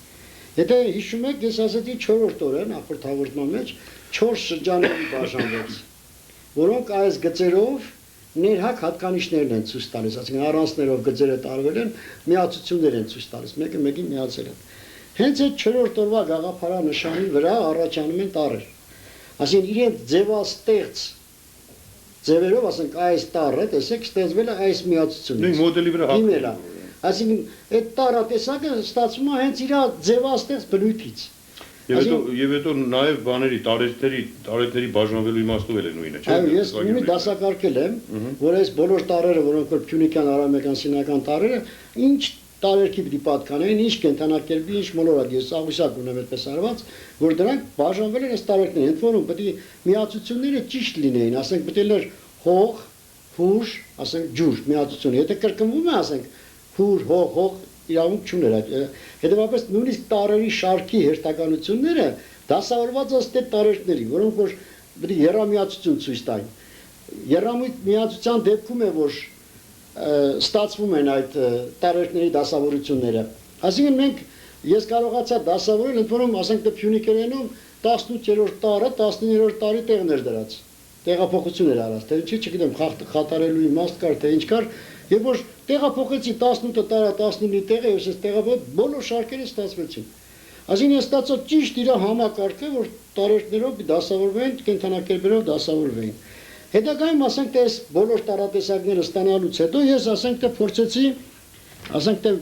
Եթե հիշում եք, ես ասացի 4-րդ օրը նախորդ հաղորդման մեջ 4 շրջանների բաժանվեց, որոնք այս գծերով ներհակ հատկանիշներն են ցույց տալիս, այսինքն առանցներով գծերը տարվել են, միացություններ են ցույց տալիս, մեկը մեկին միացել են։ Հենց այդ 4-րդ օրվա գաղափարանշանի վրա առաջանում են տարրեր։ Այսինքն իրենց ձևաստեղծ ձևերով, ասենք այս տարրը, տեսեք, ստեղծվել է այս միացությունից։ Նույն մոդելի վրա հակվել է։ Այսինքն այդ տարատեսակը ստացվում է հենց իր ձևաստեղծ բնույթից։ Եվ հետո նաև բաների տարերների բաժանվելու իմաստով էլ է նույնը, չէ՞։ Այո, ես նույնը դասակարգել եմ, որ այս բոլոր տարրերը, որոնք որ փյունիկյան, արամեական, սինական տարրերը, ինչ տարերքի պիտի պատկանեն, ինչ կենթանակերպի, ինչ մոլորակ, ես աղյուսակ ունեմ այդպես արված, որ դրանք բաժանվել են այս տարերքներին, ընդ որում պետք է միացությունները ճիշտ լինեին, ասենք պետք է հող, հուր, ասենք ջուր միացությունը, եթե կրկնվում է, ասենք հուր, հող իրավունք չուներ, հետևաբար նույնիսկ տարերի շարքի հերթականությունները դասավորված ըստ այդ տարերքների, որոնք որ պետք է եռամիացություն ցույց տային։ Եռամիացության դեպքում է, որ ստացվում են այդ տարերքների դասավորությունները։ Այսինքն մենք ես կարողացա դասավորել, ընդ որում ասենք թե Փյունիկերենում 18-րդ տարը 19-րդ տարի տեղներ դրած։ Տեղափոխություններ արած, թե ինչի չգիտեմ, խաթարելու իմաստ կար, թե ինչ կար, եւ որ տեղափոխեցի 18 տարը 19-ի տեղը, ես այս տեղափոխ բոլոր շարքերը ստացվեցին։ Այսինքն ես ստացա ճիշտ իր համակարգը, որ տարերքներով դասավորվեն, կենթանակերպերով դասավորվեն։ Հետագայում ասենք թե այս բոլոր տարատեսակները ստանալուց հետո ես ասենք թե փորձեցի, ասենք թե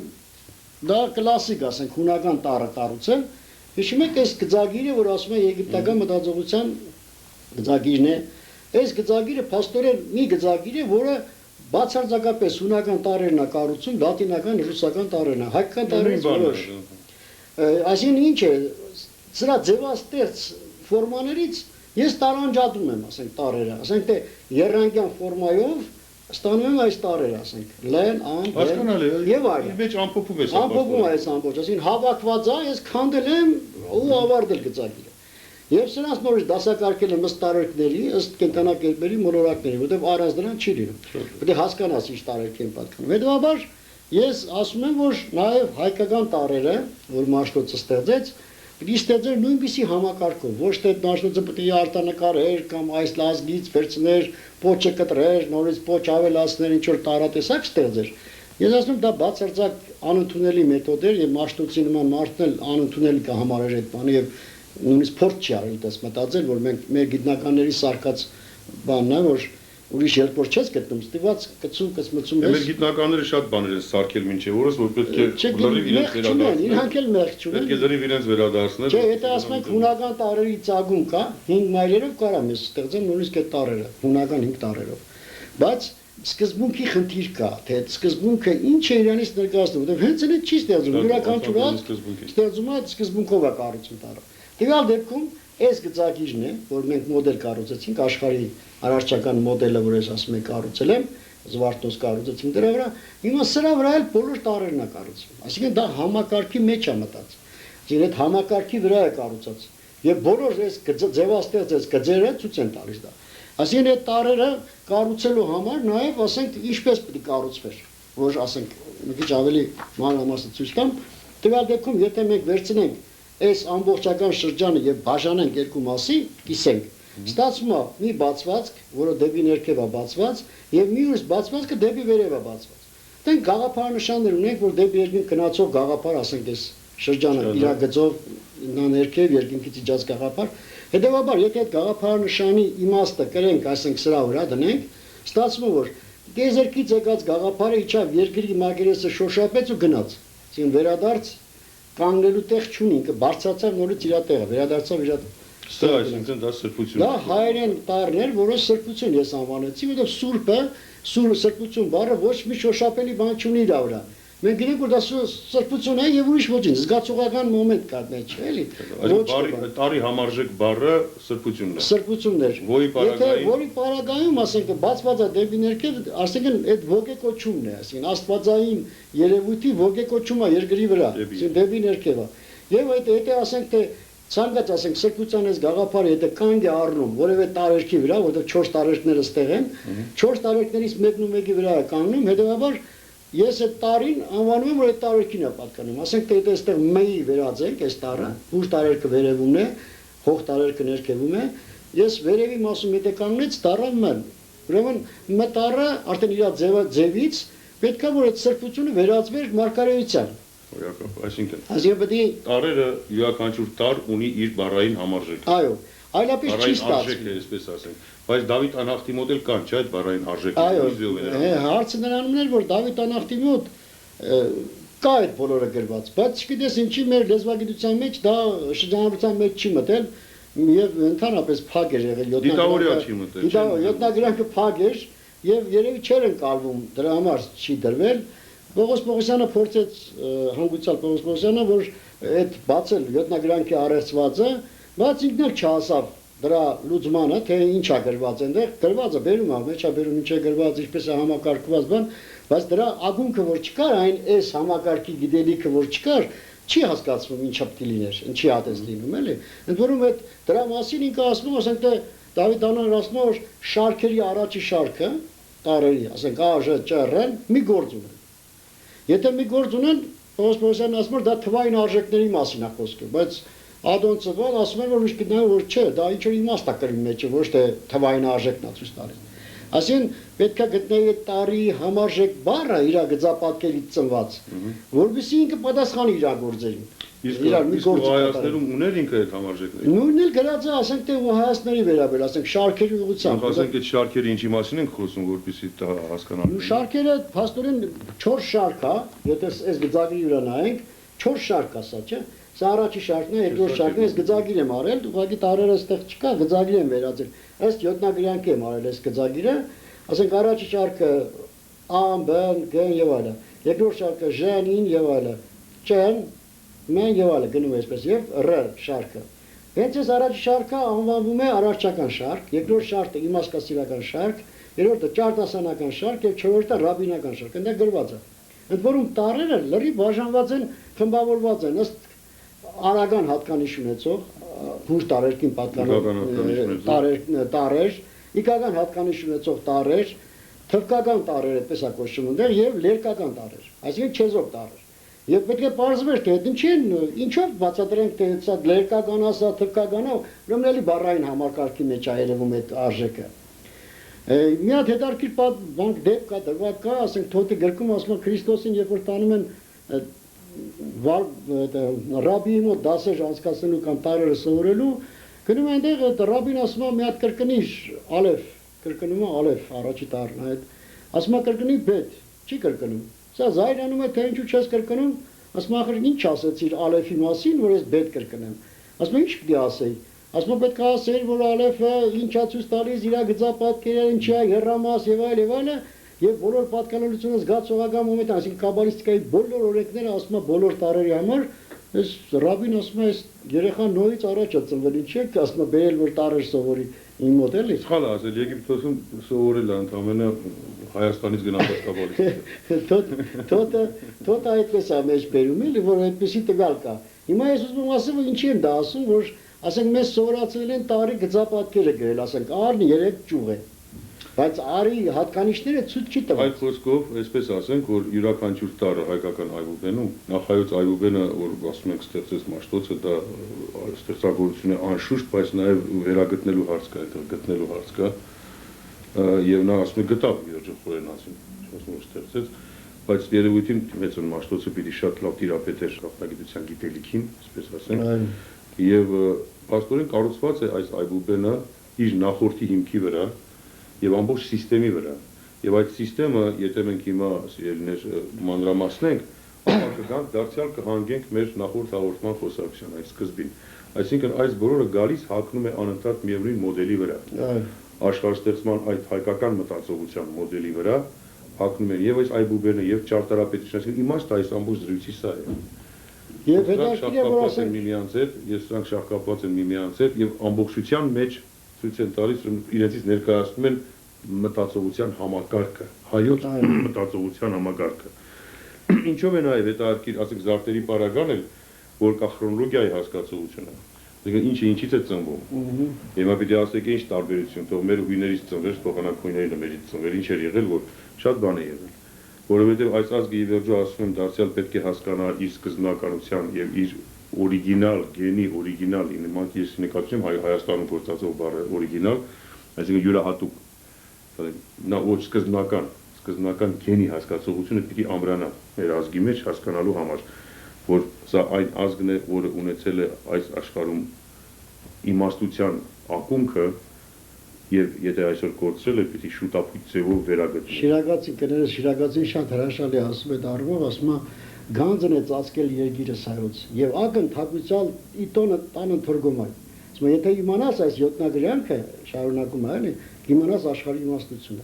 դա կլասիկ, ասենք հունական տարը կառուցել։ Հիշում եք այս գծագիրը, որ ասում է եգիպտական մտածողության գծագիրն է։ Այս գծագիրը փաստորեն մի գծագիր է, որը բացարձակապես հունական տարերն է կառուցում, լատինական, ռուսական տարերն է, հայկական տարերից որոշ։ Այսինքն ինչ է, սրա ձևաստեղծ ֆորմաներից ես տարանջատում եմ, ասենք տարերը, ասենք թե եռանկյան ֆորմայով ստանում եմ այս տարերը, ասենք լեն, ան, եւ այլն։ Մեջ ամփոփում է ամփոփում այս ամբողջ, այսինքն հավաքված է, ես քանդել եմ ու ավարտել գծագիրը։ Եվ սրանց նորից դասակարգել եմ ըստ տարերքների, ըստ կենթանակերպերի մոլորակների, որտեղ առանց դրան չի լինում։ Պետք է հասկանաս ինչ տարերք են պատկանում։ Հետևաբար ես ասում եմ, որ նաև հայկական տարերը, որ Մաշտոցը ստեղծեց, պիտի ստեղծեր նույնպիսի համակարգով, ոչ թե Մաշտոցը պետք է արտանկարեր կամ այս լազգից վերցներ, պոչը կտրեր, նորից պոչ ավելացներ, ինչ որ տարատեսակ ստեղծեր։ Ես ասում դա բացարձակ անընդունելի մեթոդ էր եւ Մաշտոցի նման մարդն էլ անընդունելի կհամարեր այդ բանը եւ նույնիսկ փորձ չի արել դες մտածել, որ մենք մեր գիտնականների սարկած բանն է, որ ուրիշ երկրորդ չես գտնում, ստիված կծում ես։ Մեր գիտնականները շատ բաներ են սարքել մինչև օրս, որ պետք է լրիվ իրենց վերադարձնել։ Իրանք էլ մեղք չունեն։ Պետք է լրիվ իրենց վերադարձնել։ Չէ, եթե ասում ենք հունական տարերի ծագում կա, 5 մայրերով կարամ ես ստեղծեմ նույնիսկ այդ տարերը, հունական 5 տարերով։ Բայց սկզբունքի խնդիր կա, թե սկզբունքը ինչ է իրանից ներկայացնում, որովհետև հենց էլ չի ստեղծում, յուրաքանչյուր ստեղծում է սկզբունքով է կառուցում տարը։ Տվյալ դեպքում այս գծագիրն է, որ մենք մոդել կառուցեցինք, աշխարհի առարչական մոդելը, որ ես ասում եմ կառուցել եմ, Զվարթնոց կառուցեցինք դրա վրա, հիմա սրա վրա էլ բոլոր տարերն է կառուցվում։ Այսինքն դա համակարգի մեջ է մտած։ Այսինքն այդ համակարգի վրա է կառուցած։ Եվ բոլոր այս ձևաստեղծ գծերը ցույց են տալիս դա։ Այսինքն այդ տարերը կառուցելու համար նաև ասենք ինչպես պետք է կառուցվեր, որ ասենք մի քիչ ավելի մանրամասն ցույց տամ, տվյալ դեպքում եթե մենք վերցնենք այս ամբողջական շրջանը եւ բաժանենք երկու մասի, կիսենք։ Ստացվում է մի բացվածք, որը դեպի ներքև է բացված, եւ մի ուրիշ բացվածքը դեպի վերև է բացված։ Դենք գաղափարնշաններ ունենք, որ դեպի երկինք գնացող գաղափար, ասենք այս շրջանը իր գծով նա ներքև երկինքից իջած գաղափար։ Հետևաբար, եթե այդ գաղափարնշանի իմաստը կրենք, ասենք սրա վրա դնենք, ստացվում է որ Գեզերքից եկած գաղափարը իջավ երկրի մագերեսը շոշափեց ու գնաց։ Այսինքն վերադարձ կանգնելու տեղ չունի, ինքը բարձրացավ նորից իր տեղը, վերադարձավ իր Սա այսինքն դա սրբություն։ Դա հայերեն տառներ, որոնց սրբություն ես անվանեցի, որովհետև սուրբը, սրբություն բառը ոչ մի շոշափելի բան չունի իր վրա։ Մենք գիտենք, որ դա սրբություն է եւ ուրիշ ոչինչ, զգացողական մոմենտ կա մեջ, էլի։ Այսինքն տարի համարժեք բառը սրբությունն է։ Սրբությունն է։ Եթե որի պարագայում, ասենք, բացված է դեպի ներքև, ասենք, այդ ոգեկոչումն է, ասենք, աստվածային երևույթի ոգեկոչումը երկրի վրա, ասենք, դեպի ներքև է։ Եվ այդ ասենք, թե ցանկած ասենք սրբության այս գաղափարը եթե կանգ է առնում որևէ տարերքի վրա, որտեղ 4 տարերքները ստեղ են, 4 տարերքներից մեկն ու մեկի վրա է կանգնում, հետեւաբար ես այդ տարին անվանում եմ, որ այդ տարերքին է պատկանում։ Ասենք թե եթե այստեղ մեի վերածենք այս տարը, ուր տարերքը վերևումն է, հող տարերքը ներքևում է, ես վերևի մասում եթե կանգնեց տարը մեն։ Ուրեմն մտարը արդեն իր ձևից պետքա որ այդ սրբությունը վերածվեր մարգարեության։ Այսինքն տարերը յուրաքանչյուր տար ունի իր բառային համարժեքը։ Այո, այլապես չի ստացվում։ Այսպես ասենք, բայց Դավիթ անախտի մոտ էլ կան, չէ՞, այդ բառային արժեքը։ Այո, հարցը նրանում էր, որ Դավիթ անախտի մոտ կա այդ բոլորը գրված, բայց չգիտես ինչի մեր լեզվագիտության մեջ դա շրջանառության մեջ չի մտել եւ ընդհանրապես փակ էր եղել 7 դիտավորյա չի մտել։ 7 փակ էր եւ երևի չէր ընկալվում, դրա համար չի դրվել։ Պողոս Պողոսյանը փորձեց հանգուցալ Պողոս Պողոսյանը, որ այդ բացել 7 առեղծվածը, բայց ինքն էլ չհասավ դրա լուծմանը, թե ինչա գրված այնտեղ, գրվածը բերում է, մեջա բերում ինչ է գրված, ինչպես է համակարգված բան, բայց դրա ագունքը որ չկար, այն այս համակարգի գիտելիքը որ չկար, չի հասկացվում ինչա պետք է լիներ, ինչի հատես լինում էլի։ Ընդ որում այդ դրա մասին ինքը ասում, ասենք թե Դավիթ անան ասում որ շարքերի առաջի շարքը, տարերի, ասենք ԱԺ ՃՌ-ն մի գործ ունեն։ Եթե մի գործ ունեն, Պողոս Պողոսյանն ասում որ դա թվային արժեքների մասին է խոսքը, բայց Ադոն ծվալ ասում են որ ինչ գտնան որ չէ, դա ինչ որ իմաստ է կրի մեջը, ոչ թե թվային արժեքն է ցույց տալիս։ Այսինքն պետք է գտնեի այդ տարի համարժեք բառը իր գծապատկերից ծնված, որովհետեւ ինքը պատասխանի իր գործերին։ Իսկ Հայաստանում ուներ ինքը այդ համարժեքները։ Նույնն էլ գրած է, ասենք թե Հայաստանի վերաբերյալ, ասենք շարքերի ուղղությամբ։ Ասենք այդ շարքերը ինչի մասին ենք խոսում, որպեսզի դա հասկանալու։ Շարքերը փաստորեն 4 շարք է, եթե այս գծագրի վրա նայենք, 4 շարք ասա, չէ։ Սա առաջի շարքն է, երկրորդ շարքն է, այս գծագիր եմ արել, ուղղակի տարերը այստեղ չկա, գծագիր եմ վերածել։ Ըստ 7 եմ արել այս գծագիրը, ասենք առաջի շարքը A, B, G եւ այլն։ Երկրորդ շարքը Ž, Ն եւ այլն։ Չ, M եւ այլն գնում է այսպես եւ R շարքը։ Հենց այս առաջի շարքը անվանվում է արարչական շարք, երկրորդ շարքը իմաստասիրական շարք, երրորդը ճարտասանական շարք եւ չորրորդը ռաբինական շարք։ Այնտեղ գրված է։ Ընդ որում տարերը լրիվ բաժանված են, խմբավորված են ըստ արագան հատկանիշ ունեցող հուշ տարերքին պատկանող տարեր, իգական հատկանիշ ունեցող տարեր, թվկական տարեր այդպես է կոչվում այնտեղ եւ լերկական տարեր, այսինքն չեզոք տարեր։ Եվ պետք է պարզվեր թե ինչով բացատրենք թե սա լերկական է, սա թվկական է, ուրեմն էլի բառային համակարգի մեջ է երևում այդ արժեքը։ Մի հատ հետարքիր բանկ դեպք կա, դրված կա, ասենք Թոթի գրքում ասում է Քրիստոսին երբ որ տանում են ռաբիի մոտ դասեր անցկացնելու կամ տարերը սովորելու, գնում այնտեղ այդ ռաբին ասում է մի հատ կրկնի ալեֆ, կրկնում է ալեֆ առաջի տարն այդ, ասում է կրկնի բեթ, չի կրկնում։ Սա զայրանում է թե ինչու չես կրկնում, ասում է ախր ինչ ասեցիր ալեֆի մասին, որ ես բեթ կրկնեմ։ Ասում է ինչ պետք է ասեի։ Ասում է պետք է ասեի, որ ալեֆը ինչա ցույց տալիս իր գծապատկերը, ինչա երրամաս եւ այլն, եւ բոլոր պատկանելությունը զգացողական մոմենտ, այսինքն կաբալիստիկայի բոլոր օրենքները ասում է բոլոր տարերի համար, այս ռաբին ասում է այս երեխան նորից առաջ է ծնվել, ինչ է, ասում է բերել որ տարեր սովորի իմ մոտ էլի։ Սխալ է ասել, Եգիպտոսում սովորել է ընդամենը Հայաստանից գնացած կաբալիստը։ Թոթը այդպես է մեջ բերում էլի, որ այդպեսի տվյալ կա։ Հիմա ես ուզում եմ ասեմ, որ ինչի եմ դա ասում, որ ասենք մեզ սովորացրել են տարի գծապատկերը գրել, ասենք արն 3 ճյուղ է։ Բայց արի հատկանիշները ցույց չի տվել։ Այդ խոսքով, այսպես ասենք, որ յուրաքանչյուր տարը հայկական այբուբենում, նախայոց այբուբենը, որ ասում ենք ստեղծեց Մաշտոցը, դա ստեղծագործություն է անշուշտ, բայց նաև վերագտնելու հարց կա, այդտեղ գտնելու հարց կա, եւ նա ասում է գտավ Գեորգիոս ասում որ ստեղծեց, բայց երևույթին մեծն Մաշտոցը պիտի շատ լավ տիրապետեր գաղտնագիտության գիտելիքին, այսպես ասենք, եւ փաստորեն կառուցված է այս այբուբենը իր նախորդի հիմքի վրա եւ ամբողջ համակարգի վրա։ Եվ այդ համակարգը, եթե մենք հիմա սիրելիներ մանրամասնենք, ապա կգանք դարձյալ կհանգենք մեր նախորդ հաղորդման խոսակցության այդ սկզբին։ Այսինքն այս բոլորը գալիս հակնում է անընդհատ միևնույն մոդելի վրա։ Աշխարհստեղծման այդ հայկական մտածողության մոդելի վրա հակնում են եւ այս այբուբերները եւ ճարտարապետությունը, իմաստը այս ամբողջ զրույցի սա է։ Եվ հետաքրքիր է, որ ասենք միմյանց հետ, ես սրանք շահկապված են միմյանց հետ եւ ամբողջության մեջ ցույց են տալիս իրենցից ներկայացնում են մտածողության համակարգը, հայոց մտածողության համակարգը։ Ինչով է նաեւ հետաքրքիր, ասենք զարտերի պարագան էլ, որ կա քրոնոլոգիայի հասկացողությունը։ Այսինքն ինչը ինչից է ծնվում։ Հիմա պիտի ասեք ինչ տարբերություն, թող մեր հույներից ծնվեր, փոխանակույնները մերից ծնվեր, ինչ էր եղել, որ շատ բան է եղել։ Որովհետև այս ազգը ի վերջո ասում եմ դարձյալ պետք է հասկանա իր սկզբնականության եւ իր օրիգինալ գենի օրիգինալ ինիմանք ես նկատում եմ Հայաստանում գործածող բառը օրիգինալ, այսինքն յուրահատուկ նա ոչ սկզբնական գենի հասկացողությունը պիտի ամրանա մեր ազգի մեջ հասկանալու համար, որ սա այն ազգն է, որը ունեցել է այս աշխարհում իմաստության ակունքը եւ եթե այսօր կորցրել է, պիտի շուտապույտ ձևով վերագտնի։ Շիրակացի կներես Շիրակացին շատ հրաշալի ասում է դառնով, ասում է գանձն է ծածկել երկիրս հայոց եւ ակն թակուցալ իտոնը տանը թորգում է։ Ասում է եթե իմանաս այս յոթնագրյանքը շարունակում է, էլի, իմանաս աշխարհի իմաստությունը։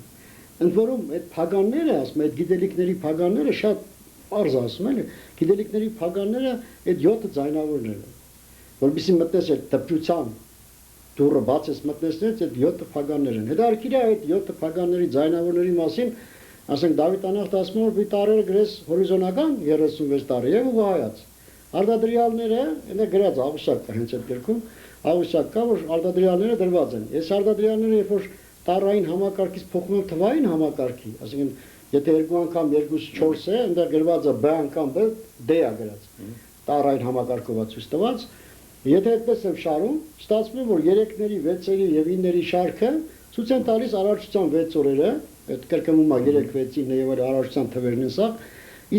Ընդ որում այդ փագանները, ասում է, այդ գիտելիքների փագանները շատ պարզ ասում էլի, գիտելիքների փագանները այդ 7 ձայնավորներն են, որովհետեւ մտնես այդ դպրության դուրը բացես մտնեսնից այդ 7 փագաններ են։ Հետաքրքիր է այդ 7 փագանների ձայնավորների մասին, ասենք Դավիթ Անախտը ասում է, որ տարերը գրես հորիզոնական 36 տարի եւ ուղղայած։ Արտադրյալները, այնա գրած աղյուսակ կա հենց այդ գրքում, աղյուսակ կա, որ արտադրյալները դրված են։ Այս արտադրյալները երբ որ տարային համակարգից փոխում են թվային համակարգի, ասենք եթե 2 անգամ 2-4 է, այնտեղ գրված է B անգամ B, D է գրած։ Տարային համակարգով ցույց տված։ Եթե այդպես եմ շարում, ստացվում է, որ 3-ների, 6-երի եւ 9-երի շարքը ցույց են տալիս արարչության 6 օրերը, այդ կրկնում է 3, 6, 9 եւ արարչության թվերն են սա,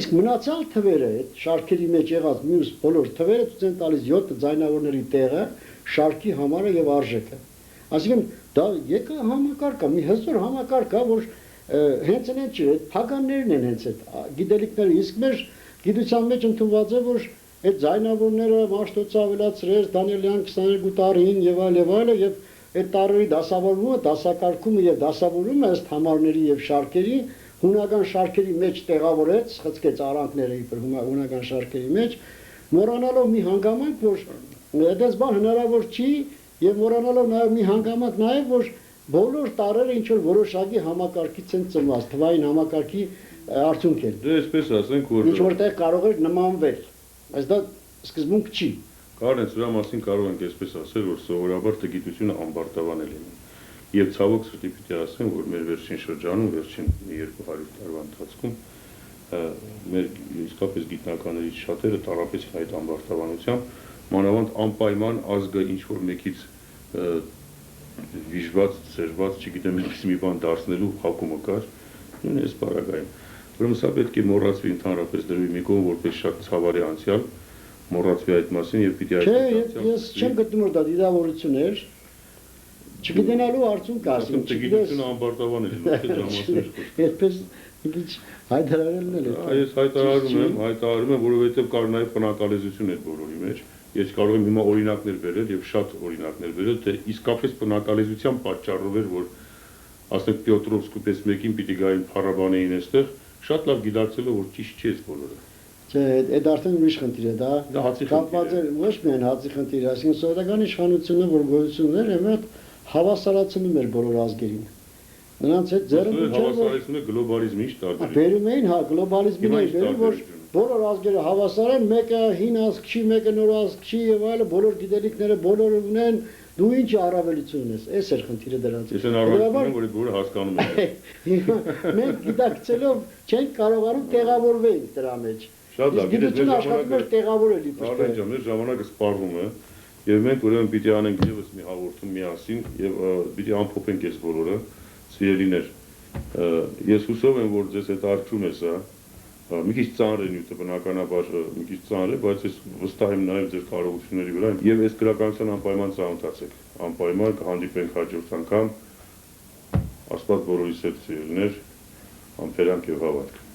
իսկ մնացյալ թվերը, այդ շարքերի մեջ եղած մյուս բոլոր թվերը ցույց են տալիս 7 ձայնավորների տեղը, շարքի համարը եւ արժեքը։ Այսինքն դա եկա համակարգ է, մի հզոր համակարգ է, որ հենց այն չէ, այդ փագաններն են հենց այդ գիտելիքները, իսկ մեր գիտության մեջ ընդունված է, որ այդ ձայնավորները Մաշտոց ավելացրեց Դանիելյան 22 տարին եւ այլ եւ այդ տարերի դասավորումը, դասակարգումը եւ դասավորումը ըստ համարների եւ շարքերի հունական շարքերի մեջ տեղավորեց, խցկեց արանքները իբր հունական շարքերի մեջ, մոռանալով մի հանգամանք, որ այդպես բան հնարավոր չի եւ մոռանալով նաեւ մի հանգամանք նաեւ, որ բոլոր տարերը ինչ որ որոշակի համակարգից են ծնված, թվային համակարգի արդյունք են։ Դե այսպես ասենք, որ ինչ որտեղ կարող է նմանվել, բայց դա սկզբունք չի։ Կարեն սրա մասին կարող ենք այսպես ասել, որ սովորաբար տգիտությունը ամբարտավան է լինում։ Եվ ցավոք սրտի պիտի ասեմ, որ մեր վերջին շրջանում, վերջին 200 տարվա ընթացքում մեր իսկապես գիտնականներից շատերը տարապեցին այդ ամբարտավանությամբ, մանավանդ անպայման ազգը ինչ որ մեկից վիժված, ծերված, չգիտեմ, մի բան դարձնելու հակումը կար, նույն այս պարագայում։ Ուրեմն սա պետք է մոռացվի ընդհանրապես դրվի մի կողմ որպես շատ ցավալի անցյալ, մոռացվի այդ մասին եւ պիտի այս անցյալ։ Ես չեմ գտնում որ դա դիտավորություն էր։ Չգիտենալու արդյունք ասում, չգիտությունը ամբարտավան է, ոչ թե դրա մասին խոսքը։ Այդպես մի քիչ հայտարարելն էլ է։ Այս հայտարարում եմ, որովհետեւ կար նաեւ բնակալեզություն այդ բոլորի մեջ։ Ես կարող եմ հիմա օրինակներ բերել եւ շատ օրինակներ բերել, թե իսկապես բնակալեզության պատճառով էր, որ ասենք Պյոտրովսկու պես մեկին պիտի գային փառաբանեին այստեղ, շատ լավ գիտակցելով որ ճիշտ չի այս բոլորը։ Չէ, այդ արդեն ուրիշ խնդիր է, դա կապված է ոչ միայն հացի խնդիր, այսինքն սովետական իշխանությունը, որ գոյություն ուներ, այդ հավասարացնում էր բոլոր ազգերին։ Նրանց հետ ձեռնտու չէր, որ հավասարացումը գլոբալիզմի ինչ տարբերակ։ Բերում էին, հա, գլոբալիզմին էին բերում, որ բոլոր ազգերը հավասար են, մեկը հին ազգ չի, մեկը նոր ազգ չի եւ այլը, բոլոր գիտելիքները բոլորը ունեն, դու ինչ առավելություն ունես, այս էր խնդիրը դրանց։ Ես այն առավելությունը, որ բոլորը հասկանում են։ Մենք գիտակցելով չենք կարողանում տեղավորվել դրա մեջ։ Շատ լավ, գիտությունը աշխատում է տեղավորել իբր։ Արենջան, մեր ժամանակը սպառվում է եւ մենք ուրեմն պիտի անենք եւս մի հաղորդում միասին եւ պիտի ամփոփենք այս բոլորը, սիրելիներ։ Ես հուսով եմ, որ ձեզ հետաքրքրում է սա։ Մի քիչ ծանր է նյութը բնականաբար, մի քիչ ծանր է, բայց ես վստահ եմ նաև ձեր կարողությունների վրա եւ այս գրականության անպայման ծանոթացեք։ Անպայման կհանդիպենք հաջորդ անգամ։ Աստված բոլորիս հետ սիրելիներ։ համբերանք եւ հավատք։